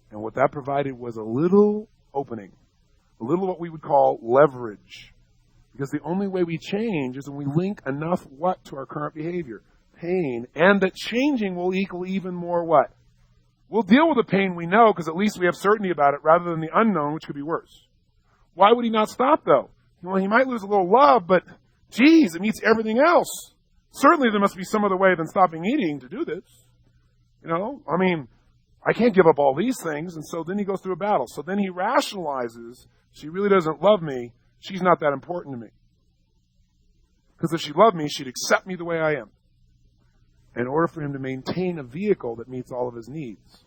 And what that provided was a little opening, a little what we would call leverage. Because the only way we change is when we link enough what to our current behavior? Pain. And that changing will equal even more what? We'll deal with the pain we know because at least we have certainty about it rather than the unknown, which could be worse. Why would he not stop though? Well, he might lose a little love, but geez, it meets everything else. Certainly there must be some other way than stopping eating to do this. I can't give up all these things. And so then he goes through a battle. So then he rationalizes, she really doesn't love me. She's not that important to me. Because if she loved me, she'd accept me the way I am. In order for him to maintain a vehicle that meets all of his needs.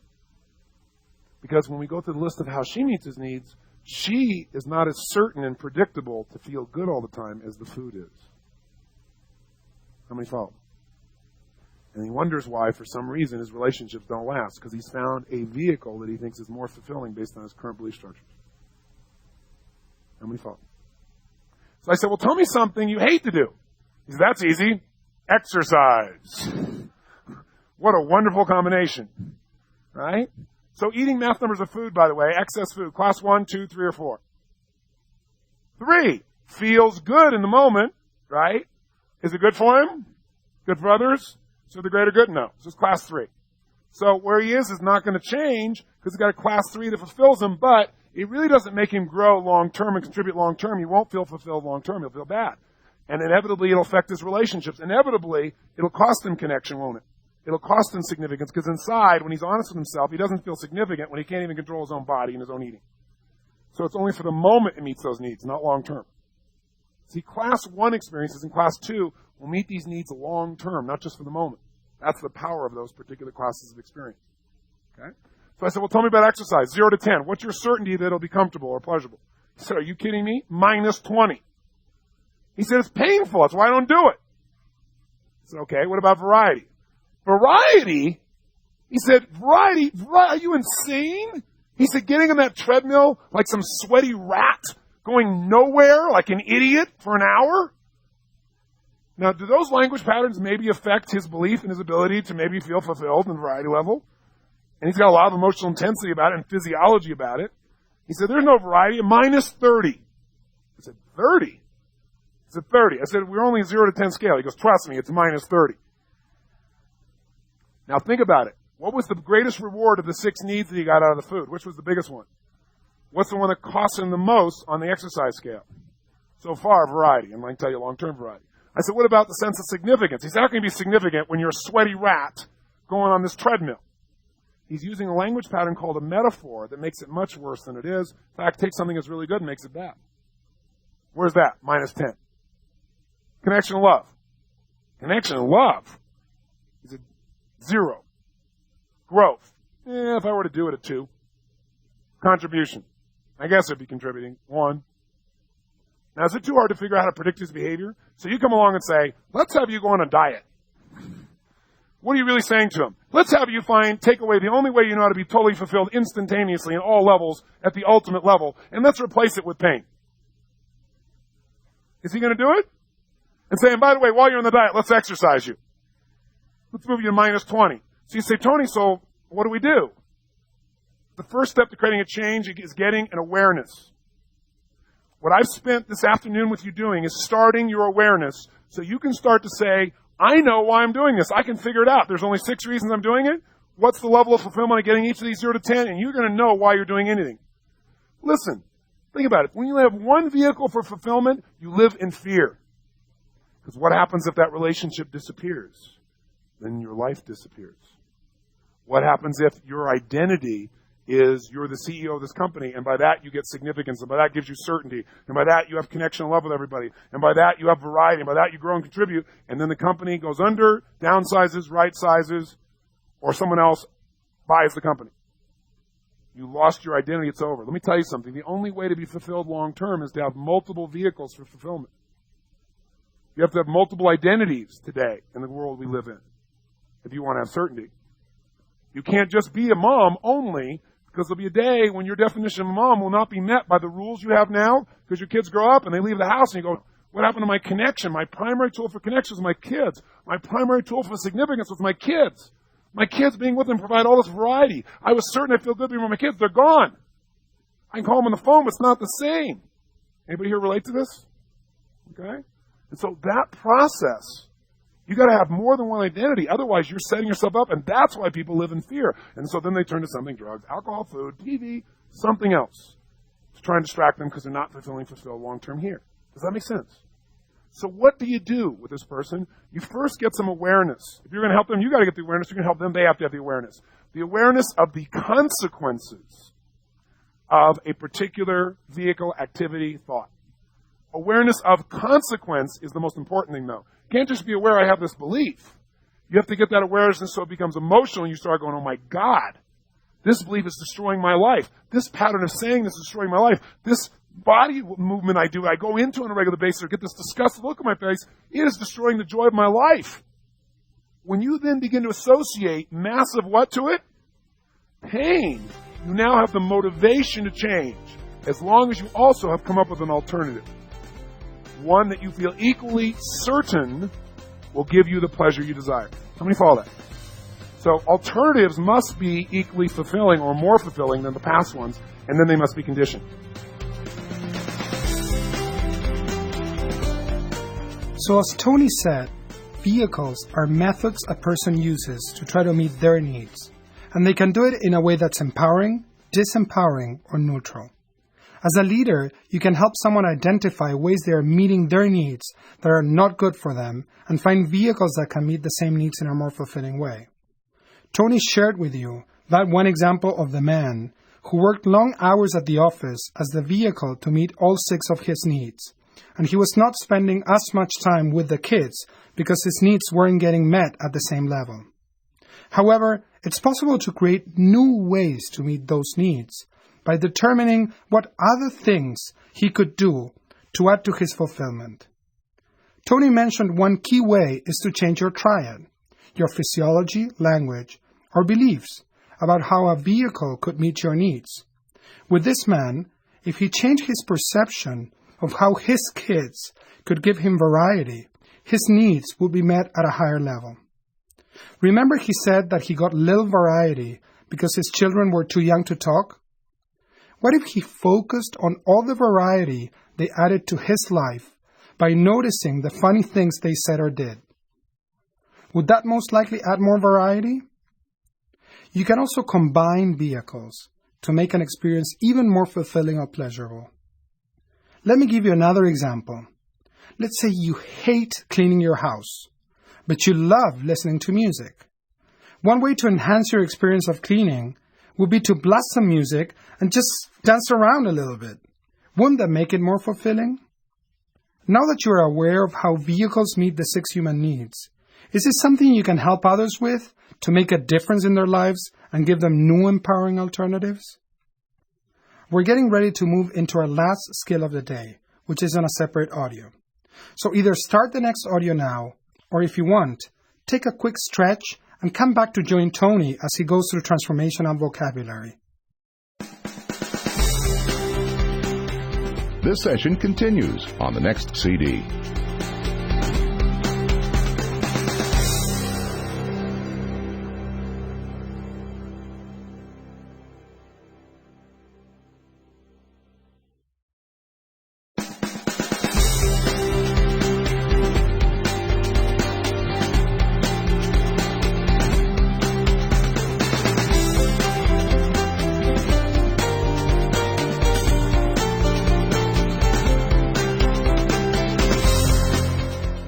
Because when we go through the list of how she meets his needs, she is not as certain and predictable to feel good all the time as the food is. How many follow? And he wonders why, for some reason, his relationships don't last. Because he's found a vehicle that he thinks is more fulfilling based on his current belief structures. How many follow? So I said, well, tell me something you hate to do. He said, that's easy. Exercise. What a wonderful combination. Right? So eating math numbers of food, by the way, excess food, class 1, 2, 3, or 4. 3, feels good in the moment, right? Is it good for him? Good for others? So the greater good? No. This is class 3. So where he is not going to change because he's got a class 3 that fulfills him, but it really doesn't make him grow long-term and contribute long-term. He won't feel fulfilled long-term. He'll feel bad. And inevitably, it'll affect his relationships. Inevitably, it'll cost him connection, won't it? It'll cost him significance because inside, when he's honest with himself, he doesn't feel significant when he can't even control his own body and his own eating. So it's only for the moment it meets those needs, not long-term. See, class 1 experiences and class 2 will meet these needs long-term, not just for the moment. That's the power of those particular classes of experience. Okay? So I said, well, tell me about exercise. 0 to 10. What's your certainty that it'll be comfortable or pleasurable? He said, are you kidding me? Minus 20. He said, it's painful. That's why I don't do it. I said, okay, what about variety? Variety? He said, variety? Are you insane? He said, getting on that treadmill like some sweaty rat, going nowhere like an idiot for an hour? Now, do those language patterns maybe affect his belief and his ability to maybe feel fulfilled in the variety level? And he's got a lot of emotional intensity about it and physiology about it. He said, there's no variety. Minus 30. I said, 30? He said, 30. I said, we're only 0 to 10 scale. He goes, trust me, it's minus 30. Now think about it. What was the greatest reward of the 6 needs that he got out of the food? Which was the biggest one? What's the one that costs him the most on the exercise scale? So far, variety. And I can tell you long-term variety. I said, what about the sense of significance? He said, how can it be significant when you're a sweaty rat going on this treadmill? He's using a language pattern called a metaphor that makes it much worse than it is. In fact, takes something that's really good and makes it bad. Where's that? Minus 10. Connection and love. Connection and love. He said, 0. Growth. If I were to do it, a 2. Contribution. I guess I'd be contributing. 1. Now, is it too hard to figure out how to predict his behavior? So you come along and say, let's have you go on a diet. What are you really saying to him? Let's have you take away the only way you know how to be totally fulfilled instantaneously in all levels at the ultimate level, and let's replace it with pain. Is he going to do it? And say, and by the way, while you're on the diet, let's exercise you. Let's move you to minus 20. So you say, Tony, so what do we do? The first step to creating a change is getting an awareness. What I've spent this afternoon with you doing is starting your awareness so you can start to say, I know why I'm doing this. I can figure it out. There's only 6 reasons I'm doing it. What's the level of fulfillment of getting each of these 0 to 10? And you're going to know why you're doing anything. Listen, Think about it. When you have one vehicle for fulfillment, you live in fear. Because what happens if that relationship disappears? Then your life disappears. What happens if your identity is you're the CEO of this company, and by that you get significance, and by that gives you certainty, and by that you have connection and love with everybody, and by that you have variety, and by that you grow and contribute, and then the company goes under, downsizes, right sizes, or someone else buys the company. You lost your identity, it's over. Let me tell you something. The only way to be fulfilled long term is to have multiple vehicles for fulfillment. You have to have multiple identities today in the world we live in if you want to have certainty. You can't just be a mom only, because there'll be a day when your definition of a mom will not be met by the rules you have now, because your kids grow up and they leave the house and you go, what happened to my connection? My primary tool for connection is my kids. My primary tool for significance was my kids. My kids being with them provide all this variety. I was certain I'd feel good being with my kids. They're gone. I can call them on the phone, but it's not the same. Anybody here relate to this? Okay? And so that process, you got to have more than one identity. Otherwise, you're setting yourself up, and that's why people live in fear. And so then they turn to something, drugs, alcohol, food, TV, something else, to try and distract them because they're not fulfilled long-term here. Does that make sense? So what do you do with this person? You first get some awareness. If you're going to help them, you got to get the awareness. If you're going to help them, they have to have the awareness. The awareness of the consequences of a particular vehicle, activity, thought. Awareness of consequence is the most important thing, though. You can't just be aware I have this belief. You have to get that awareness so it becomes emotional and you start going, oh my God, this belief is destroying my life. This pattern of saying this is destroying my life. This body movement I do, I go into on a regular basis or get this disgusted look on my face, it is destroying the joy of my life. When you then begin to associate massive what to it? Pain. You now have the motivation to change, as long as you also have come up with an alternative. One that you feel equally certain will give you the pleasure you desire. How many follow that? So alternatives must be equally fulfilling or more fulfilling than the past ones, and then they must be conditioned. So as Tony said, vehicles are methods a person uses to try to meet their needs. And they can do it in a way that's empowering, disempowering, or neutral. As a leader, you can help someone identify ways they are meeting their needs that are not good for them and find vehicles that can meet the same needs in a more fulfilling way. Tony shared with you that one example of the man who worked long hours at the office as the vehicle to meet all 6 of his needs. And he was not spending as much time with the kids because his needs weren't getting met at the same level. However, it's possible to create new ways to meet those needs by determining what other things he could do to add to his fulfillment. Tony mentioned one key way is to change your triad, your physiology, language, or beliefs about how a vehicle could meet your needs. With this man, if he changed his perception of how his kids could give him variety, his needs would be met at a higher level. Remember he said that he got little variety because his children were too young to talk? What if he focused on all the variety they added to his life by noticing the funny things they said or did? Would that most likely add more variety? You can also combine vehicles to make an experience even more fulfilling or pleasurable. Let me give you another example. Let's say you hate cleaning your house, but you love listening to music. One way to enhance your experience of cleaning would be to blast some music and just dance around a little bit. Wouldn't that make it more fulfilling? Now that you are aware of how vehicles meet the 6 human needs, is it something you can help others with to make a difference in their lives and give them new empowering alternatives? We're getting ready to move into our last skill of the day, which is on a separate audio. So either start the next audio now, or if you want, take a quick stretch and come back to join Tony as he goes through transformational vocabulary. This session continues on the next CD.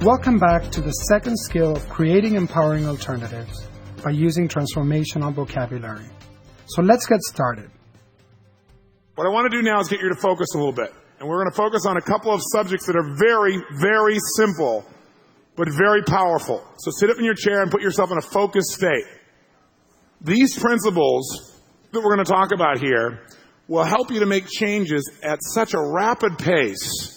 Welcome back to the second skill of creating empowering alternatives by using transformational vocabulary. So let's get started. What I want to do now is get you to focus a little bit. And we're going to focus on a couple of subjects that are very, very simple, but very powerful. So sit up in your chair and put yourself in a focused state. These principles that we're going to talk about here will help you to make changes at such a rapid pace.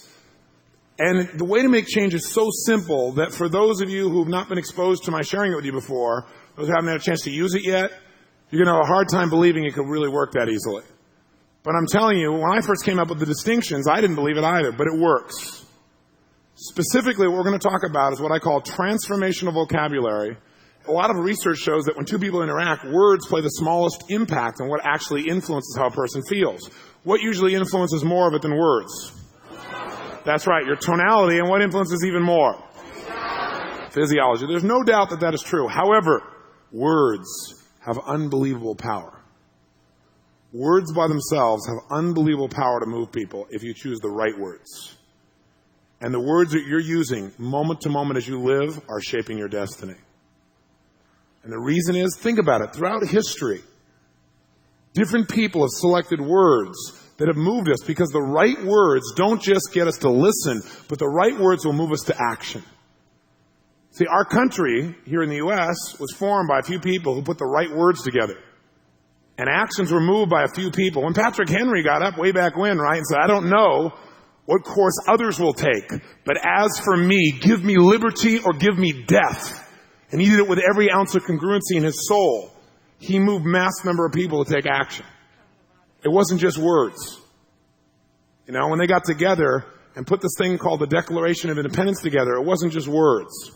And the way to make change is so simple that for those of you who have not been exposed to my sharing it with you before, those who haven't had a chance to use it yet, you're going to have a hard time believing it could really work that easily. But I'm telling you, when I first came up with the distinctions, I didn't believe it either, but it works. Specifically, what we're going to talk about is what I call transformational vocabulary. A lot of research shows that when two people interact, words play the smallest impact on what actually influences how a person feels. What usually influences more of it than words? That's right, your tonality. And what influences even more? Physiology. There's no doubt that that is true. However, words have unbelievable power. Words by themselves have unbelievable power to move people if you choose the right words. And the words that you're using moment to moment as you live are shaping your destiny. And the reason is, think about it, throughout history, different people have selected words that have moved us because the right words don't just get us to listen, but the right words will move us to action. See, our country here in the U.S. was formed by a few people who put the right words together. And actions were moved by a few people. When Patrick Henry got up way back when, right, and said, I don't know what course others will take, but as for me, give me liberty or give me death. And he did it with every ounce of congruency in his soul. He moved mass number of people to take action. It wasn't just words. You know, when they got together and put this thing called the Declaration of Independence together, it wasn't just words.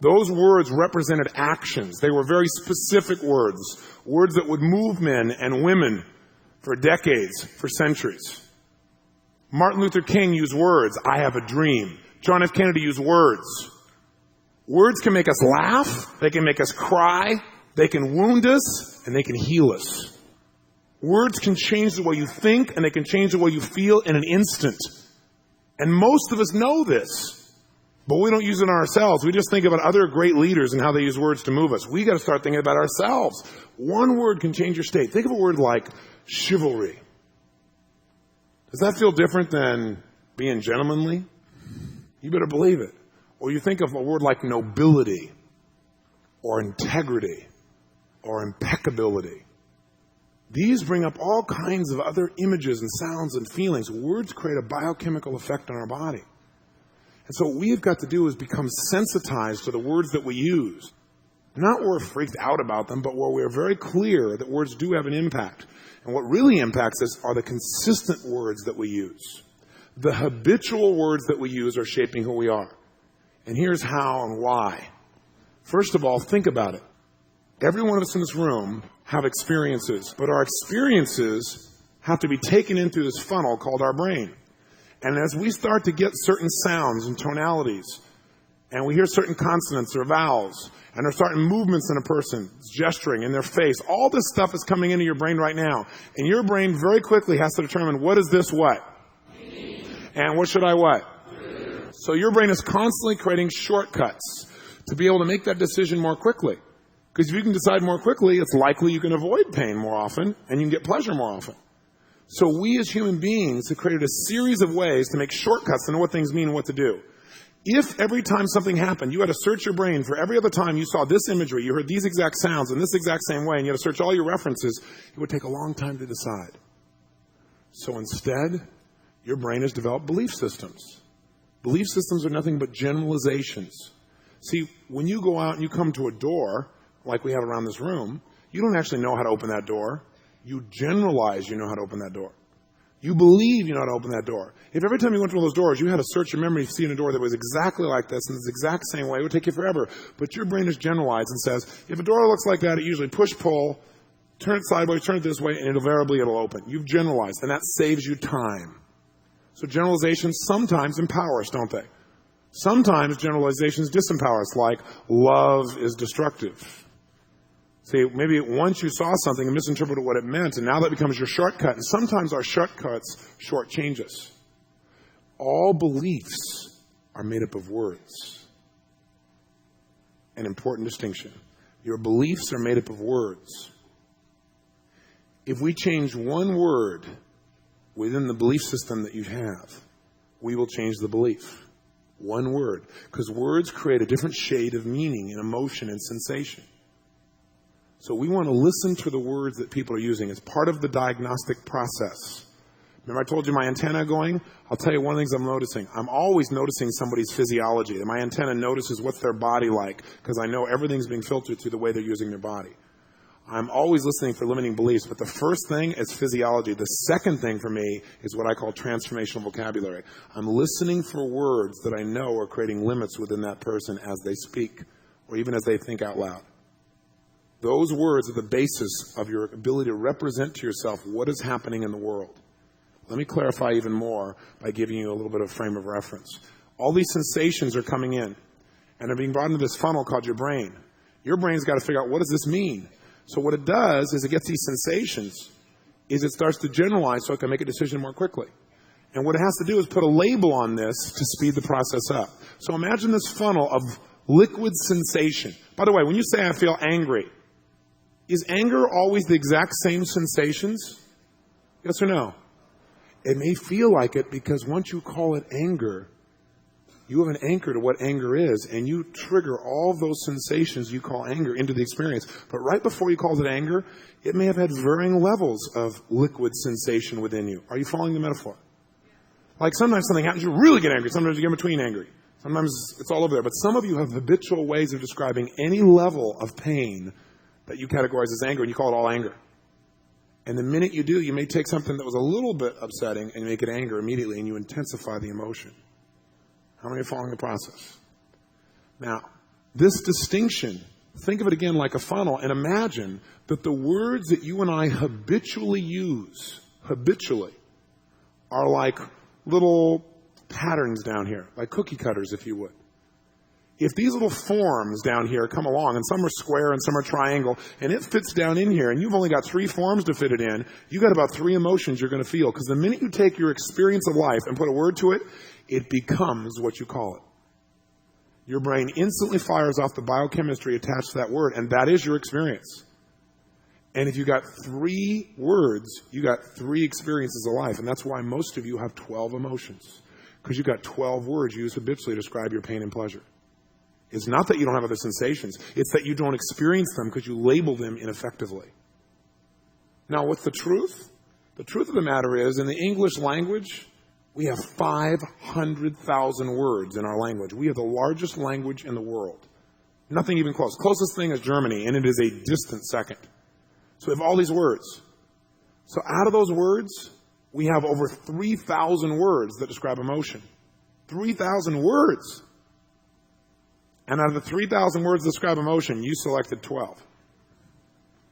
Those words represented actions. They were very specific words. Words that would move men and women for decades, for centuries. Martin Luther King used words. I have a dream. John F. Kennedy used words. Words can make us laugh, they can make us cry, they can wound us, and they can heal us. Words can change the way you think, and they can change the way you feel in an instant. And most of us know this, but we don't use it on ourselves. We just think about other great leaders and how they use words to move us. We got to start thinking about ourselves. One word can change your state. Think of a word like chivalry. Does that feel different than being gentlemanly? You better believe it. Or you think of a word like nobility, or integrity, or impeccability. These bring up all kinds of other images and sounds and feelings. Words create a biochemical effect on our body. And so what we've got to do is become sensitized to the words that we use. Not where we're freaked out about them, but where we're very clear that words do have an impact. And what really impacts us are the consistent words that we use. The habitual words that we use are shaping who we are. And here's how and why. First of all, think about it. Every one of us in this room have experiences, but our experiences have to be taken in through this funnel called our brain. And as we start to get certain sounds and tonalities, and we hear certain consonants or vowels, and there are certain movements in a person, gesturing in their face, all this stuff is coming into your brain right now. And your brain very quickly has to determine, what is this what? And what should I what? So your brain is constantly creating shortcuts to be able to make that decision more quickly. Because if you can decide more quickly, it's likely you can avoid pain more often and you can get pleasure more often. So we as human beings have created a series of ways to make shortcuts to know what things mean and what to do. If every time something happened, you had to search your brain for every other time you saw this imagery, you heard these exact sounds in this exact same way, and you had to search all your references, it would take a long time to decide. So instead, your brain has developed belief systems. Belief systems are nothing but generalizations. See, when you go out and you come to a door, like we have around this room, you don't actually know how to open that door. You generalize you know how to open that door. You believe you know how to open that door. If every time you went to one of those doors, you had to search your memory to see in a door that was exactly like this, in this exact same way, it would take you forever. But your brain is generalized and says, if a door looks like that, it usually push-pull, turn it sideways, turn it this way, and invariably it'll open. You've generalized, and that saves you time. So generalizations sometimes empower us, don't they? Sometimes generalizations disempower us, like love is destructive. See, maybe once you saw something and misinterpreted what it meant, and now that becomes your shortcut. And sometimes our shortcuts shortchange us. All beliefs are made up of words. an important distinction. Your beliefs are made up of words. If we change one word within the belief system that you have, we will change the belief. One word. Because words create a different shade of meaning and emotion and sensation. So we want to listen to the words that people are using as part of the diagnostic process. Remember I told you my antenna going? I'll tell you one of the things I'm noticing. I'm always noticing somebody's physiology. My antenna notices what's their body like because I know everything's being filtered through the way they're using their body. I'm always listening for limiting beliefs, but the first thing is physiology. The second thing for me is what I call transformational vocabulary. I'm listening for words that I know are creating limits within that person as they speak or even as they think out loud. Those words are the basis of your ability to represent to yourself what is happening in the world. Let me clarify even more by giving you a little bit of frame of reference. All these sensations are coming in, and they're being brought into this funnel called your brain. Your brain's got to figure out, what does this mean? So what it does is it gets these sensations, is it starts to generalize so it can make a decision more quickly. And what it has to do is put a label on this to speed the process up. So imagine this funnel of liquid sensation. By the way, when you say I feel angry, is anger always the exact same sensations? Yes or no? It may feel like it because once you call it anger, you have an anchor to what anger is, and you trigger all those sensations you call anger into the experience. But right before you called it anger, it may have had varying levels of liquid sensation within you. Are you following the metaphor? Like sometimes something happens, you really get angry. Sometimes you get in between angry. Sometimes it's all over there. But some of you have habitual ways of describing any level of pain that you categorize as anger, and you call it all anger. And the minute you do, you may take something that was a little bit upsetting and make it anger immediately, and you intensify the emotion. How many are following the process? Now, this distinction, think of it again like a funnel, and imagine that the words that you and I habitually use, are like little patterns down here, like cookie cutters, if you would. If these little forms down here come along, and some are square and some are triangle, and it fits down in here, and you've only got 3 forms to fit it in, you've got about 3 emotions you're going to feel. Because the minute you take your experience of life and put a word to it, it becomes what you call it. Your brain instantly fires off the biochemistry attached to that word, and that is your experience. And if you got 3 words, you got 3 experiences of life, and that's why most of you have 12 emotions. Because you've got 12 words used habitually to describe your pain and pleasure. It's not that you don't have other sensations. It's that you don't experience them because you label them ineffectively. Now, what's the truth? The truth of the matter is, in the English language, we have 500,000 words in our language. We have the largest language in the world. Nothing even close. Closest thing is Germany, and it is a distant second. So we have all these words. So out of those words, we have over 3,000 words that describe emotion. 3,000 words. And out of the 3,000 words that describe emotion, you selected 12.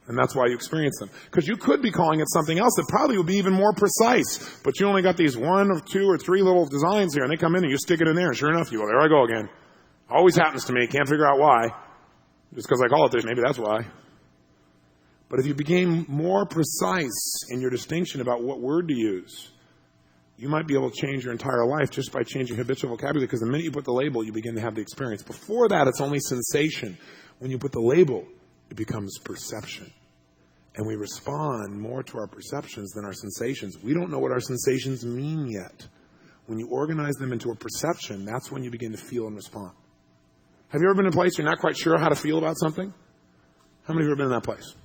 And that's why you experience them. Because you could be calling it something else that probably would be even more precise. But you only got these 1 or 2 or 3 little designs here, and they come in and you stick it in there, and sure enough, you go, there I go again. Always happens to me. Can't figure out why. Just because I call it this, maybe that's why. But if you became more precise in your distinction about what word to use, you might be able to change your entire life just by changing habitual vocabulary, because the minute you put the label, you begin to have the experience. Before that, it's only sensation. When you put the label, it becomes perception. And we respond more to our perceptions than our sensations. We don't know what our sensations mean yet. When you organize them into a perception, that's when you begin to feel and respond. Have you ever been in a place you're not quite sure how to feel about something? How many of you have been in that place?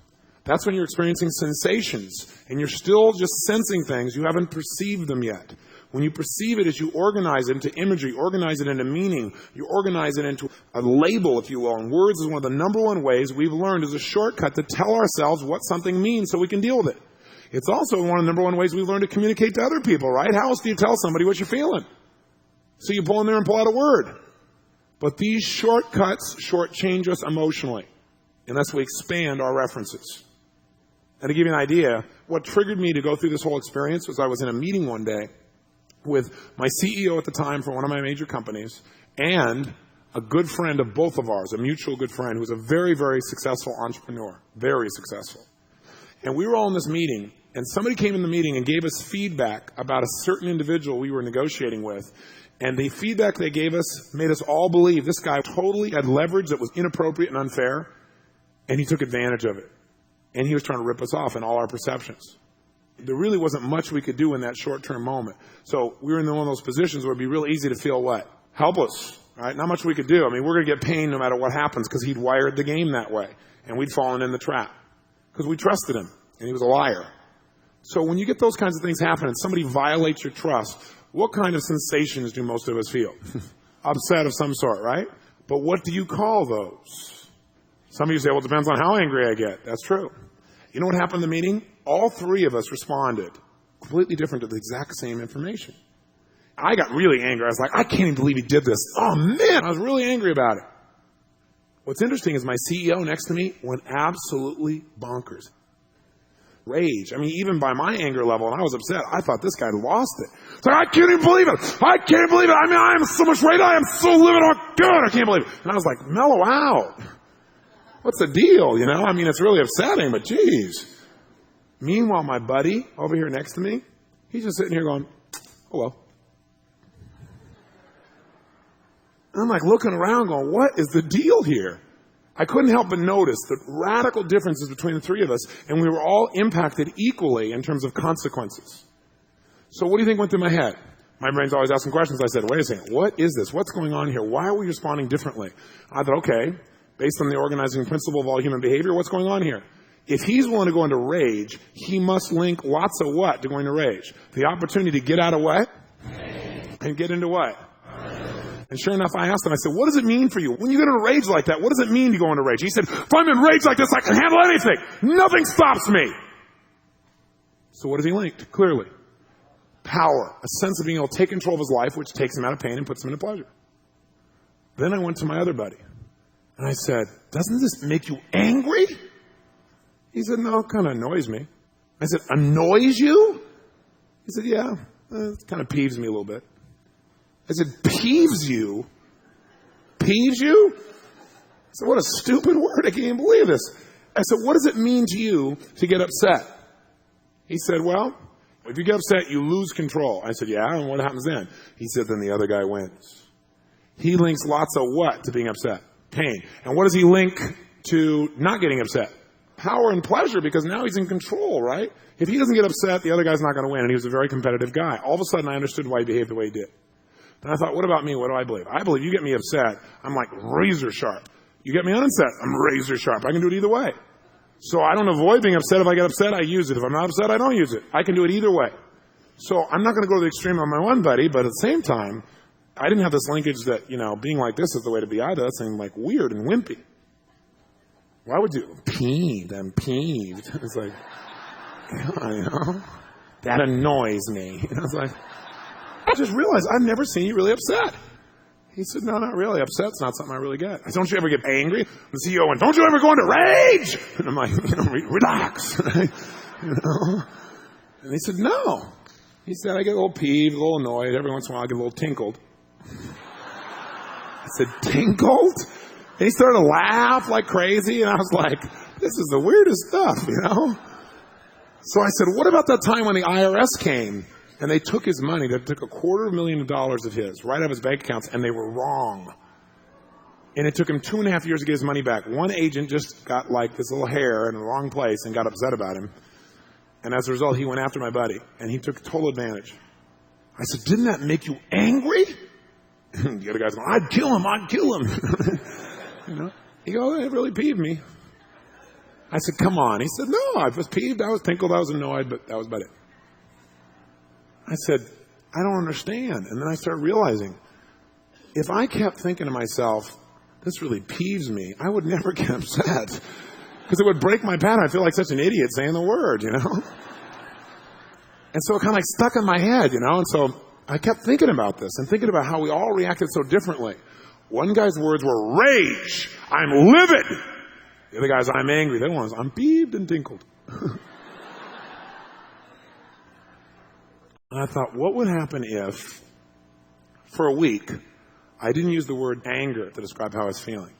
That's when you're experiencing sensations, and you're still just sensing things. You haven't perceived them yet. When you perceive it, as you organize it into imagery, organize it into meaning, you organize it into a label, if you will. And words is one of the number 1 ways we've learned as a shortcut to tell ourselves what something means so we can deal with it. It's also one of the number 1 ways we've learned to communicate to other people, right? How else do you tell somebody what you're feeling? So you pull in there and pull out a word. But these shortcuts shortchange us emotionally unless we expand our references. And to give you an idea, what triggered me to go through this whole experience was I was in a meeting one day with my CEO at the time for one of my major companies and a good friend of both of ours, a mutual good friend who was a very, very successful entrepreneur, very successful. And we were all in this meeting, and somebody came in the meeting and gave us feedback about a certain individual we were negotiating with. And the feedback they gave us made us all believe this guy totally had leverage that was inappropriate and unfair, and he took advantage of it. And he was trying to rip us off in all our perceptions. There really wasn't much we could do in that short-term moment. So we were in one of those positions where it'd be real easy to feel what? Helpless, right? Not much we could do. I mean, we're going to get pain no matter what happens because he'd wired the game that way. And we'd fallen in the trap because we trusted him, and he was a liar. So when you get those kinds of things happen and somebody violates your trust, what kind of sensations do most of us feel? Upset of some sort, right? But what do you call those? Some of you say, well, it depends on how angry I get. That's true. You know what happened in the meeting? All three of us responded completely different to the exact same information. I got really angry. I was like, I can't even believe he did this. Oh, man, I was really angry about it. What's interesting is my CEO next to me went absolutely bonkers. Rage. I mean, even by my anger level, and I was upset, I thought this guy lost it. It's like, I can't even believe it. I can't believe it. I mean, I am so much rage. I am so livid. Oh, God, I can't believe it. And I was like, mellow out. What's the deal, you know? I mean, it's really upsetting, but geez. Meanwhile, my buddy over here next to me, he's just sitting here going, oh, well. And I'm like looking around going, what is the deal here? I couldn't help but notice the radical differences between the three of us, and we were all impacted equally in terms of consequences. So what do you think went through my head? My brain's always asking questions. I said, wait a second, what is this? What's going on here? Why are we responding differently? I thought, okay, based on the organizing principle of all human behavior, what's going on here? If he's willing to go into rage, he must link lots of what to going to rage? The opportunity to get out of what? And get into what? And sure enough, I asked him, I said, what does it mean for you? When you get into rage like that, what does it mean to go into rage? He said, if I'm in rage like this, I can handle anything. Nothing stops me. So what has he linked? Clearly. Power. A sense of being able to take control of his life, which takes him out of pain and puts him into pleasure. Then I went to my other buddy. And I said, doesn't this make you angry? He said, no, it kind of annoys me. I said, annoys you? He said, yeah, it kind of peeves me a little bit. I said, peeves you? Peeves you? I said, what a stupid word. I can't even believe this. I said, what does it mean to you to get upset? He said, well, if you get upset, you lose control. I said, yeah, and what happens then? He said, then the other guy wins. He links lots of what to being upset? Pain. And what does he link to not getting upset? Power and pleasure, because now he's in control, right? If he doesn't get upset, the other guy's not going to win, and he was a very competitive guy. All of a sudden, I understood why he behaved the way he did. Then I thought, what about me? What do I believe? I believe you get me upset, I'm like razor sharp. You get me unupset, I'm razor sharp. I can do it either way. So I don't avoid being upset. If I get upset, I use it. If I'm not upset, I don't use it. I can do it either way. So I'm not going to go to the extreme on my one buddy, but at the same time, I didn't have this linkage that, being like this is the way to be either. That seemed like weird and wimpy. Why would you? Peeved. I'm peeved. It's like, God, that annoys me. And I was like, I just realized I've never seen you really upset. He said, no, not really. Upset's not something I really get. I said, don't you ever get angry? The CEO went, don't you ever go into rage? And I'm like, relax. And he said, no. He said, I get a little peeved, a little annoyed. Every once in a while I get a little tinkled. I said, tinkled? And he started to laugh like crazy. And I was like, this is the weirdest stuff, So I said, what about that time when the IRS came and they took his money? They took $250,000 of his right out of his bank accounts, and they were wrong. And it took him 2.5 years to get his money back. One agent just got like this little hair in the wrong place and got upset about him. And as a result, he went after my buddy, and he took total advantage. I said, didn't that make you angry? The other guy's going, I'd kill him. He goes, it really peeved me. I said, come on. He said, no, I was peeved, I was tinkled, I was annoyed, but that was about it. I said, I don't understand. And then I started realizing, if I kept thinking to myself, this really peeves me, I would never get upset. Because it would break my pattern. I feel like such an idiot saying the word, And so it kind of like stuck in my head, And so I kept thinking about this and thinking about how we all reacted so differently. One guy's words were rage. I'm livid. The other guy's, I'm angry. The other one's, I'm peeved and tinkled. And I thought, what would happen if, for a week, I didn't use the word anger to describe how I was feeling?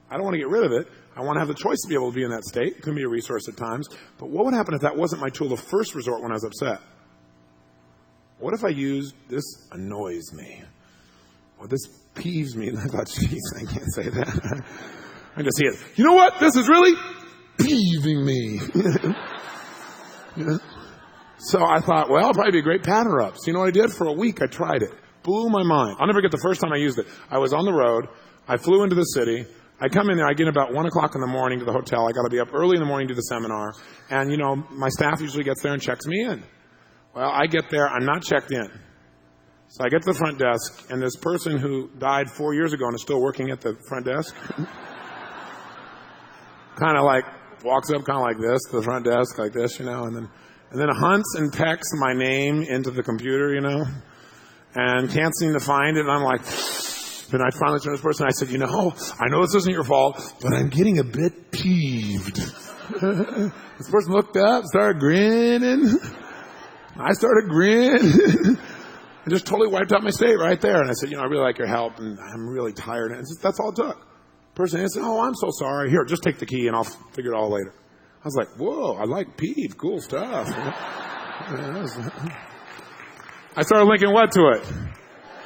I don't want to get rid of it. I want to have the choice to be able to be in that state. It can be a resource at times. But what would happen if that wasn't my tool of first resort when I was upset? What if I used, this annoys me? Well, this peeves me. And I thought, geez, I can't say that. I just see it. You know what? This is really peeving me. So I thought, well, it'll probably be a great pattern-up. So you know what I did? For a week, I tried it. Blew my mind. I'll never forget the first time I used it. I was on the road. I flew into the city. I come in there. I get about 1 o'clock in the morning to the hotel. I got to be up early in the morning to the seminar. And, you know, my staff usually gets there and checks me in. Well, I get there. I'm not checked in. So I get to the front desk, and this person who died 4 years ago and is still working at the front desk kind of like walks up kind of like this to the front desk, like this, you know, and then hunts and pecks my name into the computer, you know, and can't seem to find it. And I'm like, then I finally turned to this person. I said, you know, I know this isn't your fault, but I'm getting a bit peeved. This person looked up, started grinning. I started grinning. I just totally wiped out my state right there. And I said, you know, I really like your help, and I'm really tired. And that's all it took. Person said, oh, I'm so sorry. Here, just take the key, and I'll figure it all later. I was like, whoa, I like peeve. Cool stuff. I started linking what to it?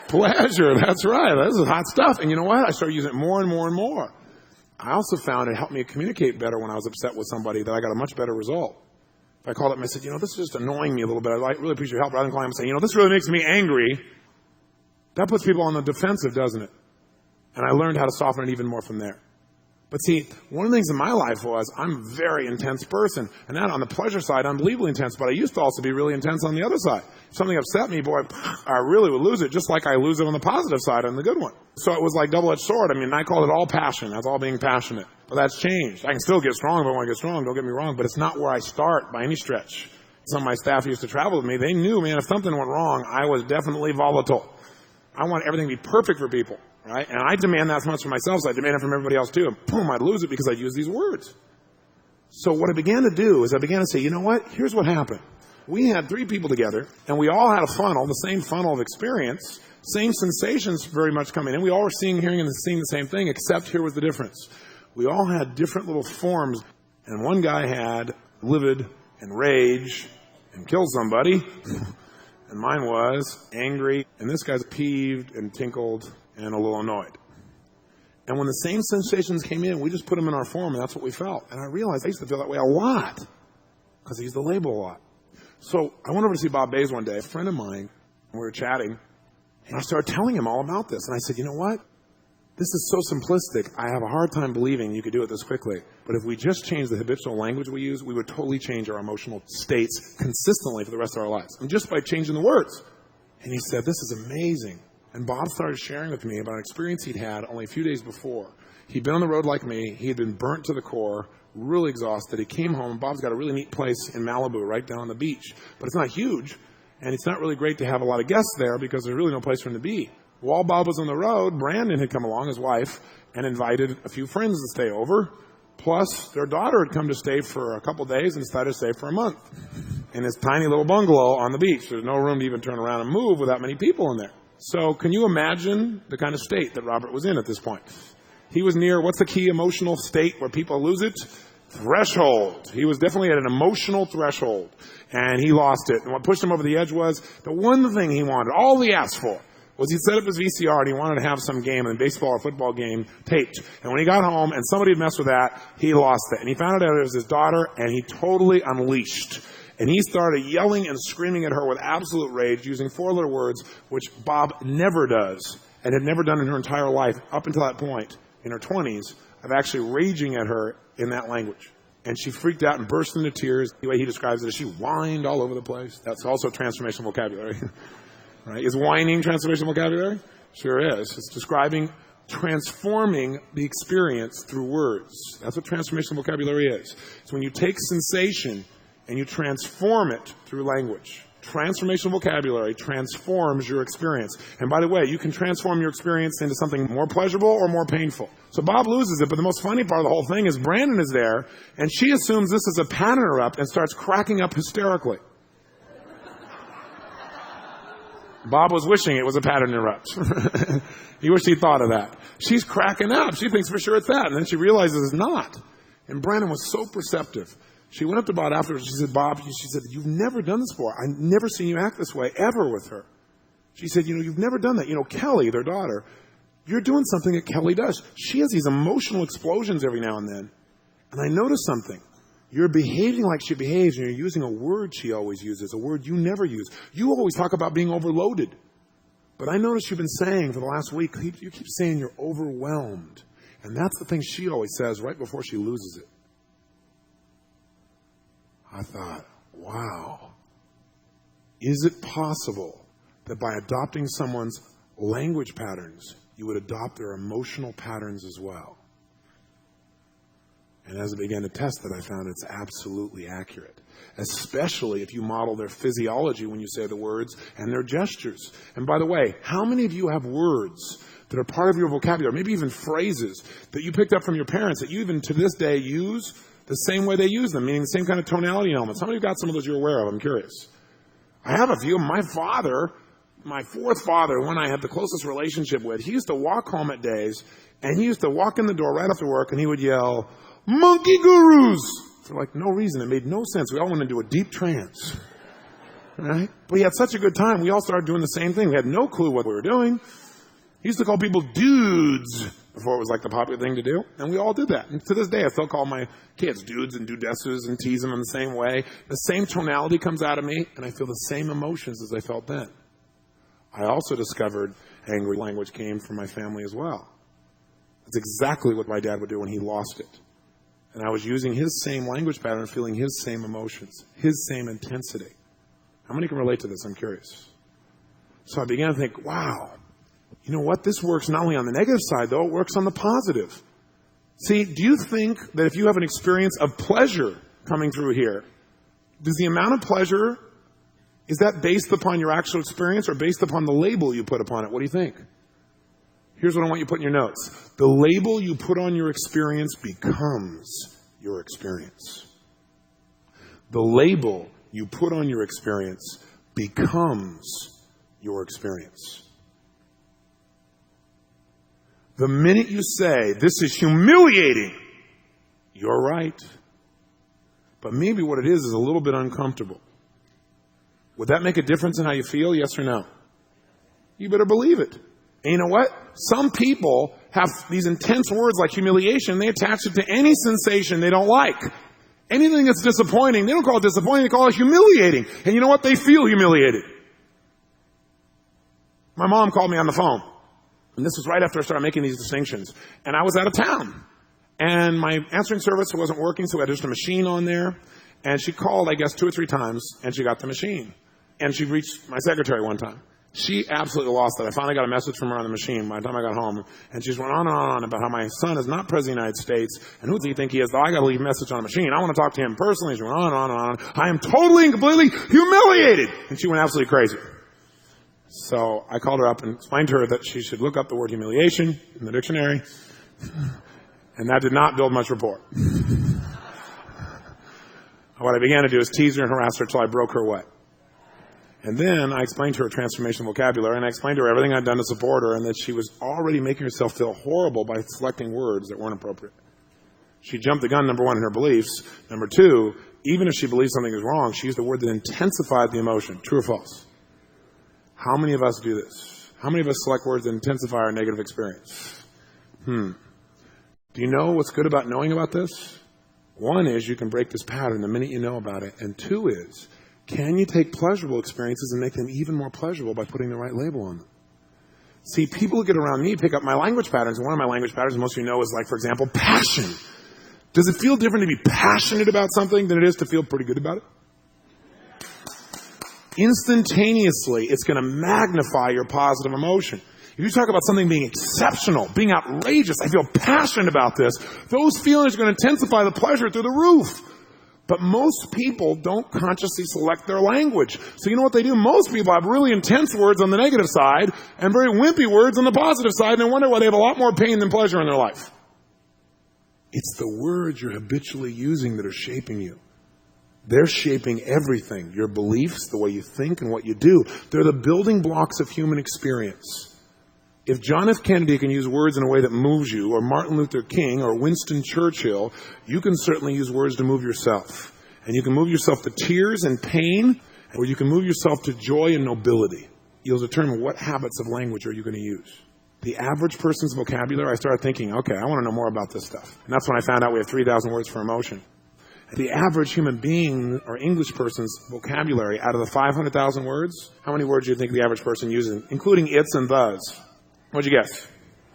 Pleasure. That's right. This is hot stuff. And you know what? I started using it more and more and more. I also found it helped me communicate better when I was upset with somebody, that I got a much better result. If I called up and I said, you know, this is just annoying me a little bit. I really appreciate your help. Rather than calling him and saying, you know, this really makes me angry. That puts people on the defensive, doesn't it? And I learned how to soften it even more from there. But see, one of the things in my life was I'm a very intense person. And that on the pleasure side, unbelievably intense. But I used to also be really intense on the other side. If something upset me, boy, I really would lose it, just like I lose it on the positive side on the good one. So it was like double-edged sword. I mean, I called it all passion. That's all being passionate. But that's changed. I can still get strong if I want to get strong, don't get me wrong. But it's not where I start by any stretch. Some of my staff used to travel with me. They knew, man, if something went wrong, I was definitely volatile. I want everything to be perfect for people. Right? And I demand that as much for myself as I demand it from everybody else too. And boom, I'd lose it because I'd use these words. So what I began to do is I began to say, you know what? Here's what happened. We had 3 people together, and we all had a funnel, the same funnel of experience, same sensations very much coming in. We all were seeing, hearing, and seeing the same thing, except here was the difference. We all had different little forms, and one guy had livid and rage and killed somebody, and mine was angry, and this guy's peeved and tinkled and a little annoyed. And when the same sensations came in, we just put them in our form, and that's what we felt. And I realized I used to feel that way a lot because I used the label a lot. So I went over to see Bob Bays one day, a friend of mine, and we were chatting, and I started telling him all about this. And I said, you know what? This is so simplistic. I have a hard time believing you could do it this quickly. But if we just change the habitual language we use, we would totally change our emotional states consistently for the rest of our lives. And just by changing the words. And he said, this is amazing. And Bob started sharing with me about an experience he'd had only a few days before. He'd been on the road like me. He had been burnt to the core, really exhausted. He came home. Bob's got a really neat place in Malibu right down on the beach. But it's not huge, and it's not really great to have a lot of guests there because there's really no place for him to be. While Bob was on the road, Brandon had come along, his wife, and invited a few friends to stay over. Plus, their daughter had come to stay for a couple days and decided to stay for a month in his tiny little bungalow on the beach. There's no room to even turn around and move with that many people in there. So can you imagine the kind of state that Robert was in at this point? He was near, what's the key emotional state where people lose it? Threshold. He was definitely at an emotional threshold, and he lost it. And what pushed him over the edge was the one thing he wanted, all he asked for, was he'd set up his VCR and he wanted to have some game, a baseball or football game, taped. And when he got home and somebody had messed with that, he lost it. And he found out it was his daughter, and he totally unleashed. And he started yelling and screaming at her with absolute rage, using 4-letter words, which Bob never does, and had never done in her entire life up until that point, in her 20s, of actually raging at her in that language. And she freaked out and burst into tears. The way he describes it is she whined all over the place. That's also transformational vocabulary. Right? Is whining transformational vocabulary? Sure is. It's describing transforming the experience through words. That's what transformational vocabulary is. It's when you take sensation and you transform it through language. Transformational vocabulary transforms your experience. And by the way, you can transform your experience into something more pleasurable or more painful. So Bob loses it, but the most funny part of the whole thing is Brandon is there, and she assumes this is a pattern erupt and starts cracking up hysterically. Bob was wishing it was a pattern erupt. He wished he thought of that. She's cracking up. She thinks for sure it's that, and then she realizes it's not. And Brandon was so perceptive. She went up to Bob afterwards. She said, Bob, she said, you've never done this before. I've never seen you act this way ever with her. She said, you've never done that. Kelly, their daughter, you're doing something that Kelly does. She has these emotional explosions every now and then. And I noticed something. You're behaving like she behaves, and you're using a word she always uses, a word you never use. You always talk about being overloaded. But I noticed you've been saying for the last week, you keep saying you're overwhelmed. And that's the thing she always says right before she loses it. I thought, wow. Is it possible that by adopting someone's language patterns, you would adopt their emotional patterns as well? And as I began to test that, I found it's absolutely accurate, especially if you model their physiology when you say the words and their gestures. And by the way, how many of you have words that are part of your vocabulary, maybe even phrases that you picked up from your parents that you even to this day use the same way they use them, meaning the same kind of tonality elements? How many of you got some of those you're aware of? I'm curious. I have a few. My father, my fourth father, one I had the closest relationship with, he used to walk home at days, and he used to walk in the door right after work, and he would yell, "Monkey gurus!" For no reason. It made no sense. We all went into a deep trance. Right? But he had such a good time. We all started doing the same thing. We had no clue what we were doing. He used to call people dudes before it was the popular thing to do. And we all did that. And to this day, I still call my kids dudes and dudesses and tease them in the same way. The same tonality comes out of me, and I feel the same emotions as I felt then. I also discovered angry language came from my family as well. That's exactly what my dad would do when he lost it. And I was using his same language pattern, feeling his same emotions, his same intensity. How many can relate to this? I'm curious. So I began to think, wow, you know what? This works not only on the negative side, though, it works on the positive. See, do you think that if you have an experience of pleasure coming through here, does the amount of pleasure, is that based upon your actual experience or based upon the label you put upon it? What do you think? Here's what I want you to put in your notes. The label you put on your experience becomes your experience. The label you put on your experience becomes your experience. The minute you say, "This is humiliating," you're right. But maybe what it is a little bit uncomfortable. Would that make a difference in how you feel? Yes or no? You better believe it. And you know what? Some people have these intense words like humiliation. They attach it to any sensation they don't like. Anything that's disappointing, they don't call it disappointing, they call it humiliating. And you know what? They feel humiliated. My mom called me on the phone. And this was right after I started making these distinctions. And I was out of town. And my answering service wasn't working, so I had just a machine on there. And she called, I guess, 2 or 3 times, and she got the machine. And she reached my secretary one time. She absolutely lost it. I finally got a message from her on the machine by the time I got home. And she just went on and on about how my son is not president of the United States. And who does he think he is? Though I got to leave a message on the machine. I want to talk to him personally. She went on and on and on. I am totally and completely humiliated. And she went absolutely crazy. So I called her up and explained to her that she should look up the word humiliation in the dictionary. And that did not build much rapport. What I began to do is tease her and harass her until I broke her what? And then I explained to her transformation vocabulary, and I explained to her everything I'd done to support her, and that she was already making herself feel horrible by selecting words that weren't appropriate. She jumped the gun, number one, in her beliefs. Number two, even if she believed something was wrong, she used a word that intensified the emotion. True or false? How many of us do this? How many of us select words that intensify our negative experience? Do you know what's good about knowing about this? One is you can break this pattern the minute you know about it. And two is, can you take pleasurable experiences and make them even more pleasurable by putting the right label on them? See, people who get around me pick up my language patterns. And one of my language patterns, most of you know, is like, for example, passion. Does it feel different to be passionate about something than it is to feel pretty good about it? Instantaneously, it's going to magnify your positive emotion. If you talk about something being exceptional, being outrageous, I feel passionate about this, those feelings are going to intensify the pleasure through the roof. But most people don't consciously select their language. So you know what they do? Most people have really intense words on the negative side and very wimpy words on the positive side, and they wonder why they have a lot more pain than pleasure in their life. It's the words you're habitually using that are shaping you. They're shaping everything, your beliefs, the way you think, and what you do. They're the building blocks of human experience. If John F. Kennedy can use words in a way that moves you, or Martin Luther King, or Winston Churchill, you can certainly use words to move yourself. And you can move yourself to tears and pain, or you can move yourself to joy and nobility. you'll determine what habits of language are you going to use. The average person's vocabulary, I started thinking, okay, I want to know more about this stuff. And that's when I found out we have 3,000 words for emotion. The average human being or English person's vocabulary, out of the 500,000 words, how many words do you think the average person uses, including its and thus? What'd you guess?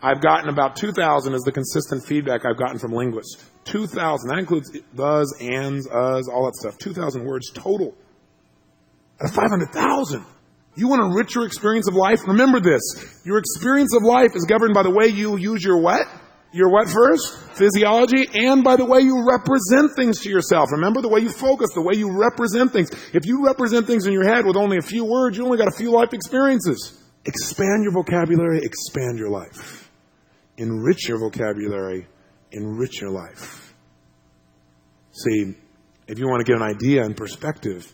I've gotten about 2,000 as the consistent feedback I've gotten from linguists. 2,000. That includes thus, ands, us, all that stuff. 2,000 words total. Out of 500,000. You want a richer experience of life? Remember this. Your experience of life is governed by the way you use your what? Your what first? Physiology, and by the way you represent things to yourself. Remember, the way you focus, the way you represent things. If you represent things in your head with only a few words, you only got a few life experiences. Expand your vocabulary, expand your life. Enrich your vocabulary, enrich your life. See, if you want to get an idea and perspective,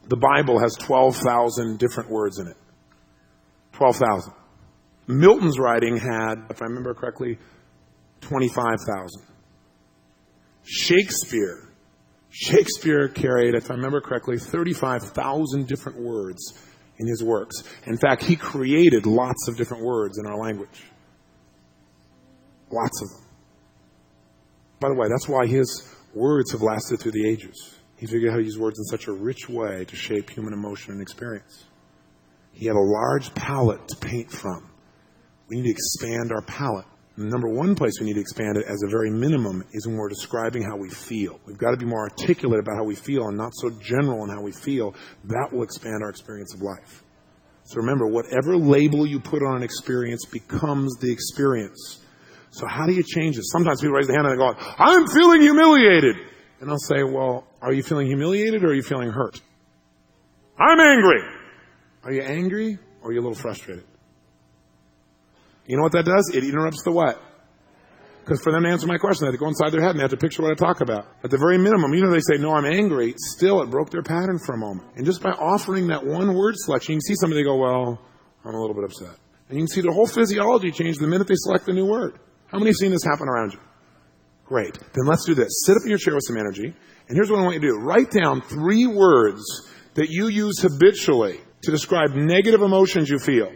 the Bible has 12,000 different words in it. 12,000. Milton's writing had, if I remember correctly, 25,000. Shakespeare carried, if I remember correctly, 35,000 different words in his works. In fact, he created lots of different words in our language. Lots of them. By the way, that's why his words have lasted through the ages. He figured out how to use words in such a rich way to shape human emotion and experience. He had a large palette to paint from. We need to expand our palette. And the number one place we need to expand it as a very minimum is when we're describing how we feel. We've got to be more articulate about how we feel and not so general in how we feel. That will expand our experience of life. So remember, whatever label you put on an experience becomes the experience. So how do you change this? Sometimes people raise their hand and they go, I'm feeling humiliated. And I'll say, well, are you feeling humiliated or are you feeling hurt? I'm angry. Are you angry or are you a little frustrated? You know what that does? It interrupts the what? Because for them to answer my question, they have to go inside their head and they have to picture what I talk about. At the very minimum, even though they say, no, I'm angry, still it broke their pattern for a moment. And just by offering that one word selection, you can see somebody go, well, I'm a little bit upset. And you can see their whole physiology change the minute they select the new word. How many have seen this happen around you? Great. Then let's do this. Sit up in your chair with some energy. And here's what I want you to do. Write down 3 words that you use habitually to describe negative emotions you feel.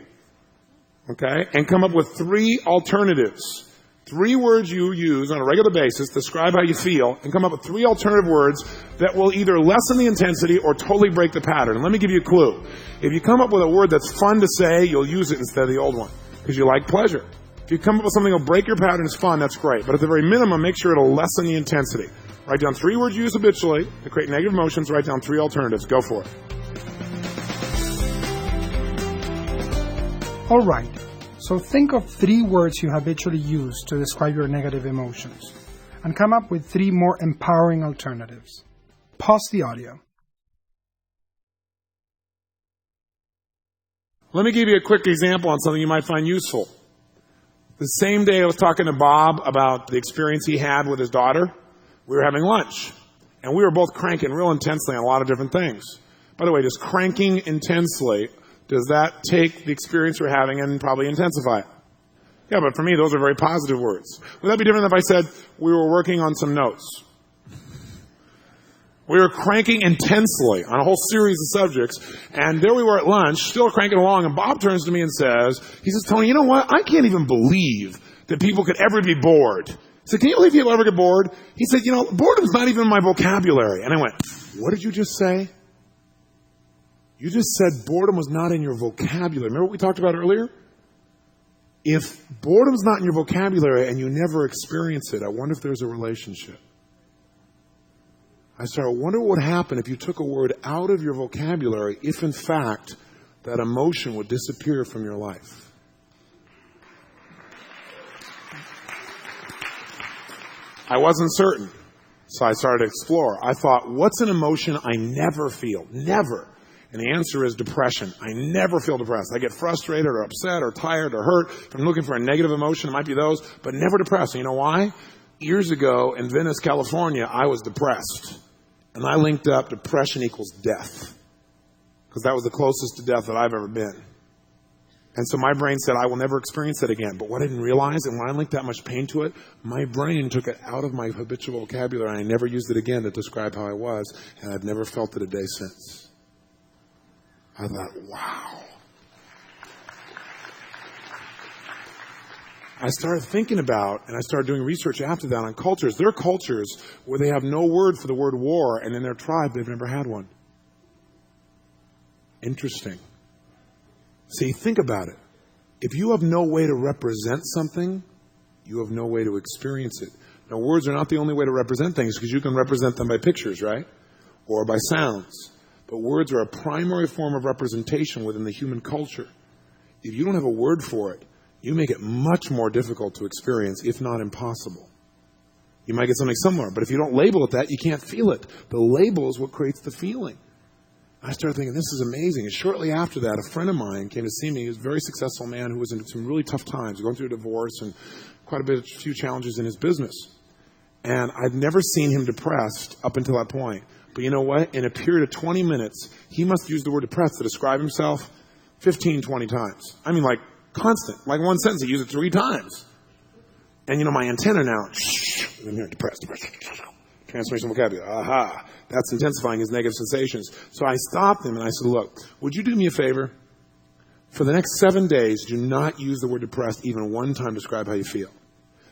Okay? And come up with 3 alternatives. 3 words you use on a regular basis, describe how you feel, and come up with 3 alternative words that will either lessen the intensity or totally break the pattern. And let me give you a clue. If you come up with a word that's fun to say, you'll use it instead of the old one. Because you like pleasure. If you come up with something that'll break your pattern, it's fun, that's great. But at the very minimum, make sure it'll lessen the intensity. Write down 3 words you use habitually to create negative emotions. Write down 3 alternatives. Go for it. All right. So think of 3 words you habitually use to describe your negative emotions and come up with 3 more empowering alternatives. Pause the audio. Let me give you a quick example on something you might find useful. The same day I was talking to Bob about the experience he had with his daughter, we were having lunch. And we were both cranking real intensely on a lot of different things. By the way, does cranking intensely, does that take the experience we're having and probably intensify it? Yeah, but for me, those are very positive words. Would that be different if I said we were working on some notes? We were cranking intensely on a whole series of subjects, and there we were at lunch, still cranking along, and Bob turns to me and says, Tony, you know what? I can't even believe that people could ever be bored. I said, can you believe people ever get bored? He said, boredom's not even in my vocabulary. And I went, what did you just say? You just said boredom was not in your vocabulary. Remember what we talked about earlier? If boredom's not in your vocabulary and you never experience it, I wonder if there's a relationship. I wonder what would happen if you took a word out of your vocabulary, if in fact that emotion would disappear from your life. I wasn't certain, so I started to explore. I thought, what's an emotion I never feel? Never. And the answer is depression. I never feel depressed. I get frustrated or upset or tired or hurt. If I'm looking for a negative emotion, it might be those, but never depressed. And you know why? Years ago in Venice, California, I was depressed. And I linked up depression equals death. Because that was the closest to death that I've ever been. And so my brain said, I will never experience that again. But what I didn't realize, and when I linked that much pain to it, my brain took it out of my habitual vocabulary, and I never used it again to describe how I was, and I've never felt it a day since. I thought, wow. I started thinking about, and I started doing research after that on cultures. There are cultures where they have no word for the word war, and in their tribe, they've never had one. Interesting. See, think about it. If you have no way to represent something, you have no way to experience it. Now, words are not the only way to represent things, because you can represent them by pictures, right? Or by sounds. But words are a primary form of representation within the human culture. If you don't have a word for it, you make it much more difficult to experience, if not impossible. You might get something similar, but if you don't label it that, you can't feel it. The label is what creates the feeling. I started thinking, this is amazing. And shortly after that, a friend of mine came to see me. He was a very successful man who was in some really tough times, going through a divorce and quite a few challenges in his business. And I'd never seen him depressed up until that point. But you know what? In a period of 20 minutes, he must have used the word depressed to describe himself 15, 20 times. I mean, like constant. Like one sentence, he used it 3 times. And you know, my antenna now, I'm here, depressed. Transformational vocabulary. Aha. That's intensifying his negative sensations. So I stopped him and I said, look, would you do me a favor? For the next 7 days, do not use the word depressed even one time to describe how you feel.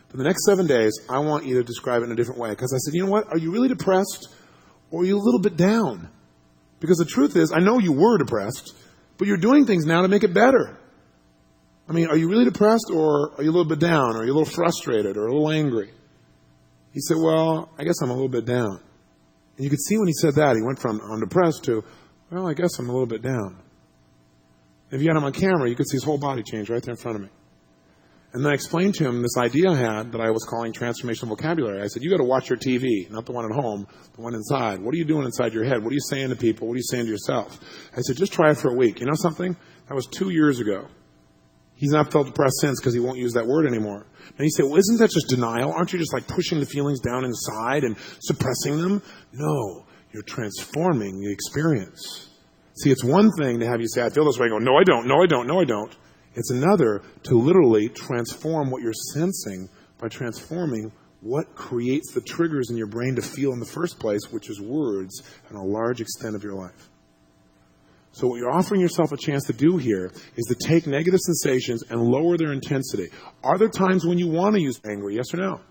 For the next 7 days, I want you to describe it in a different way. Because I said, you know what? Are you really depressed? Or are you a little bit down? Because the truth is, I know you were depressed, but you're doing things now to make it better. I mean, are you really depressed, or are you a little bit down? Or are you a little frustrated or a little angry? He said, well, I guess I'm a little bit down. And you could see when he said that, he went from I'm depressed to, well, I guess I'm a little bit down. If you had him on camera, you could see his whole body change right there in front of me. And then I explained to him this idea I had that I was calling transformational vocabulary. I said, you got to watch your TV, not the one at home, the one inside. What are you doing inside your head? What are you saying to people? What are you saying to yourself? I said, just try it for a week. You know something? That was 2 years ago. He's not felt depressed since because he won't use that word anymore. And he said, well, isn't that just denial? Aren't you just like pushing the feelings down inside and suppressing them? No, you're transforming the experience. See, it's one thing to have you say, I feel this way, and go, no, I don't, no, I don't, no, I don't. It's another to literally transform what you're sensing by transforming what creates the triggers in your brain to feel in the first place, which is words and a large extent of your life. So what you're offering yourself a chance to do here is to take negative sensations and lower their intensity. Are there times when you want to use angry, yes or no?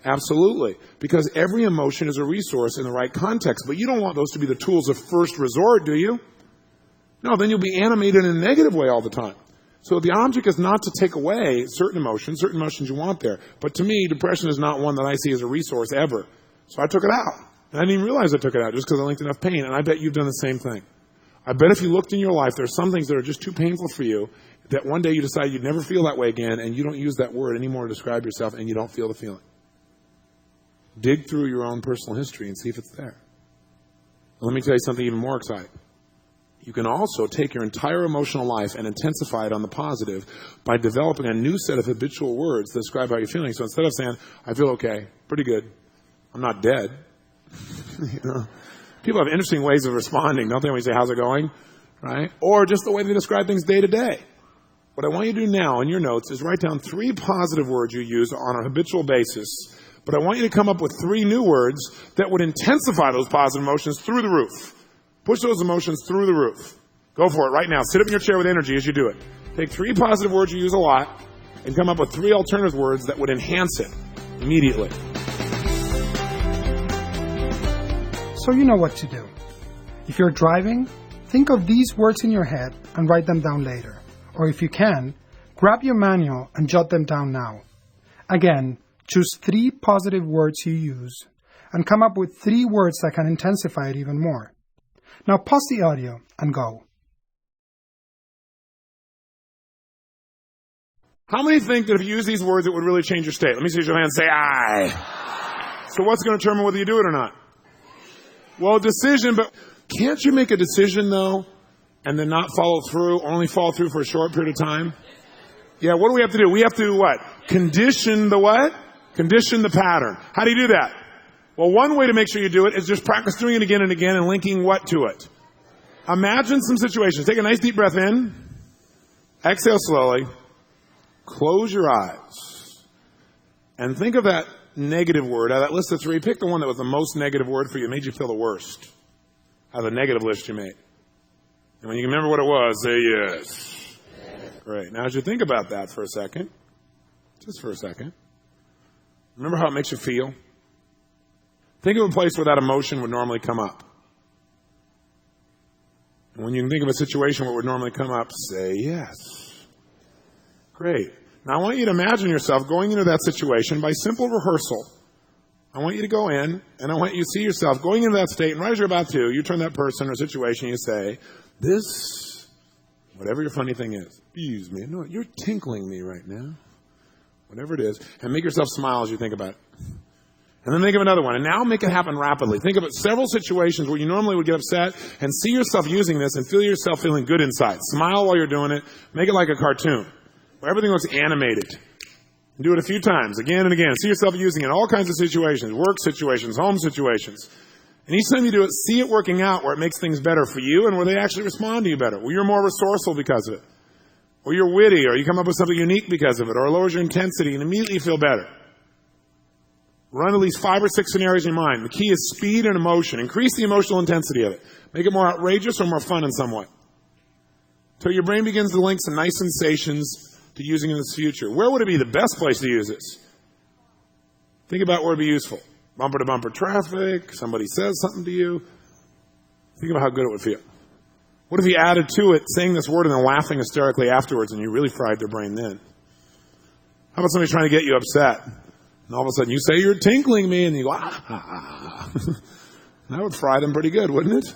Absolutely. Because every emotion is a resource in the right context. But you don't want those to be the tools of first resort, do you? No, then you'll be animated in a negative way all the time. So the object is not to take away certain emotions you want there. But to me, depression is not one that I see as a resource ever. So I took it out. And I didn't even realize I took it out just because I linked enough pain. And I bet you've done the same thing. I bet if you looked in your life, there are some things that are just too painful for you that one day you decide you'd never feel that way again, and you don't use that word anymore to describe yourself, and you don't feel the feeling. Dig through your own personal history and see if it's there. Let me tell you something even more exciting. You can also take your entire emotional life and intensify it on the positive by developing a new set of habitual words that describe how you're feeling. So instead of saying, I feel okay, pretty good, I'm not dead, you know. People have interesting ways of responding, don't they, when you say, how's it going? Right? Or just the way they describe things day to day. What I want you to do now in your notes is write down 3 positive words you use on a habitual basis, but I want you to come up with 3 new words that would intensify those positive emotions through the roof. Push those emotions through the roof. Go for it right now. Sit up in your chair with energy as you do it. Take 3 positive words you use a lot and come up with 3 alternative words that would enhance it immediately. So you know what to do. If you're driving, think of these words in your head and write them down later. Or if you can, grab your manual and jot them down now. Again, choose 3 positive words you use and come up with 3 words that can intensify it even more. Now pause the audio and go. How many think that if you use these words, it would really change your state? Let me see your hand say, aye. So what's going to determine whether you do it or not? Well, decision, but can't you make a decision, though, and then not follow through, only follow through for a short period of time? Yeah, what do we have to do? We have to what? Condition the what? Condition the pattern. How do you do that? Well, one way to make sure you do it is just practice doing it again and again and linking what to it? Imagine some situations. Take a nice deep breath in. Exhale slowly. Close your eyes. And think of that negative word. Out of that list of 3, pick the one that was the most negative word for you, made you feel the worst. Out of the negative list you made. And when you remember what it was, say yes. Great. Now as you think about that for a second, Just for a second. Remember how it makes you feel? Think of a place where that emotion would normally come up. And when you can think of a situation where it would normally come up, say yes. Great. Now I want you to imagine yourself going into that situation by simple rehearsal. I want you to go in, and I want you to see yourself going into that state, and right as you're about to, you turn that person or situation, you say, this, whatever your funny thing is, excuse me, no, you're tinkling me right now. Whatever it is, and make yourself smile as you think about it. And then think of another one, and now make it happen rapidly. Think of it several situations where you normally would get upset, and see yourself using this, and feel yourself feeling good inside. Smile while you're doing it. Make it like a cartoon, where everything looks animated. Do it a few times, again and again. See yourself using it in all kinds of situations, work situations, home situations. And each time you do it, see it working out where it makes things better for you and where they actually respond to you better, where you're more resourceful because of it, or you're witty, or you come up with something unique because of it, or it lowers your intensity and immediately you feel better. Run at least 5 or 6 scenarios in your mind. The key is speed and emotion. Increase the emotional intensity of it. Make it more outrageous or more fun in some way. Until your brain begins to link some nice sensations to using in this future. Where would it be the best place to use this? Think about where it would be useful. Bumper-to-bumper traffic, somebody says something to you. Think about how good it would feel. What if you added to it saying this word and then laughing hysterically afterwards and you really fried their brain then? How about somebody trying to get you upset? And all of a sudden you say, you're tinkling me, and you go, ah. That would fry them pretty good, wouldn't it?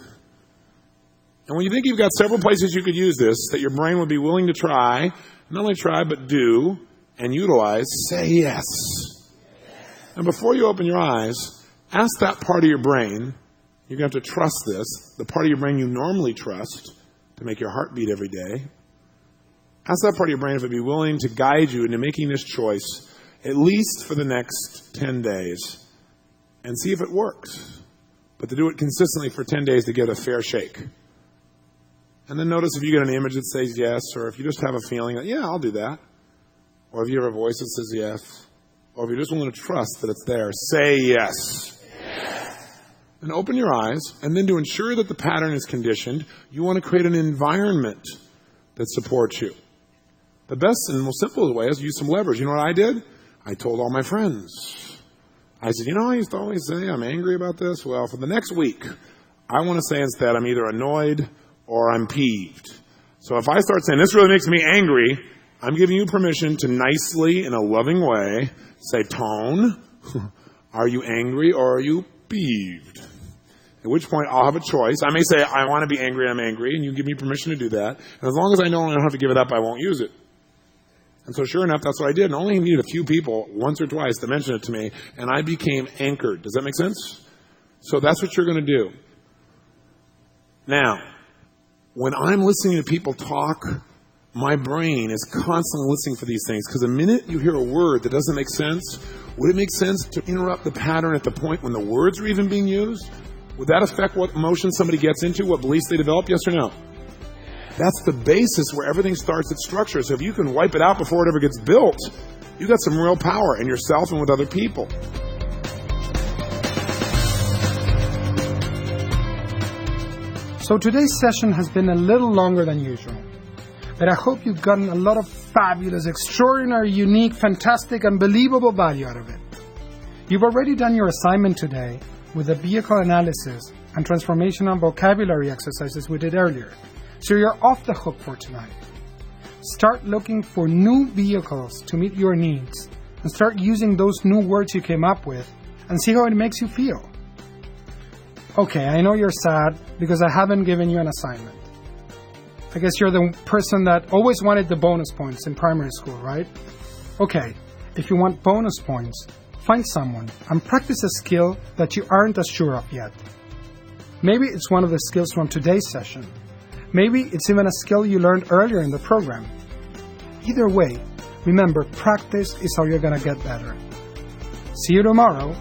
And when you think you've got several places you could use this, that your brain would be willing to try, not only try, but do and utilize, say yes. And before you open your eyes, ask that part of your brain, you're going to have to trust this, the part of your brain you normally trust to make your heart beat every day. Ask that part of your brain if it would be willing to guide you into making this choice, at least for the next 10 days, and see if it works. But to do it consistently for 10 days to give it a fair shake. And then notice if you get an image that says yes, or if you just have a feeling that, yeah, I'll do that. Or if you have a voice that says yes. Or if you're just willing to trust that it's there, say yes. Yes. And open your eyes, and then to ensure that the pattern is conditioned, you want to create an environment that supports you. The best and most simple way is use some leverage. You know what I did? I told all my friends. I said, I used to always say I'm angry about this. Well, for the next week, I want to say instead I'm either annoyed or I'm peeved. So if I start saying, this really makes me angry, I'm giving you permission to nicely, in a loving way, say, Tone, are you angry or are you peeved? At which point I'll have a choice. I may say, I want to be angry, I'm angry, and you give me permission to do that. And as long as I know I don't have to give it up, I won't use it. And so sure enough, that's what I did. And I only needed a few people, once or twice, to mention it to me, and I became anchored. Does that make sense? So that's what you're going to do. Now, when I'm listening to people talk, my brain is constantly listening for these things, because the minute you hear a word that doesn't make sense, would it make sense to interrupt the pattern at the point when the words are even being used? Would that affect what emotion somebody gets into, what beliefs they develop, yes or no? That's the basis where everything starts its structure. So if you can wipe it out before it ever gets built, you got some real power in yourself and with other people. So today's session has been a little longer than usual, but I hope you've gotten a lot of fabulous, extraordinary, unique, fantastic, unbelievable value out of it. You've already done your assignment today with the vehicle analysis and transformational vocabulary exercises we did earlier, so you're off the hook for tonight. Start looking for new vehicles to meet your needs and start using those new words you came up with and see how it makes you feel. Okay, I know you're sad because I haven't given you an assignment. I guess you're the person that always wanted the bonus points in primary school, right? Okay, if you want bonus points, find someone and practice a skill that you aren't as sure of yet. Maybe it's one of the skills from today's session. Maybe it's even a skill you learned earlier in the program. Either way, remember, practice is how you're going to get better. See you tomorrow.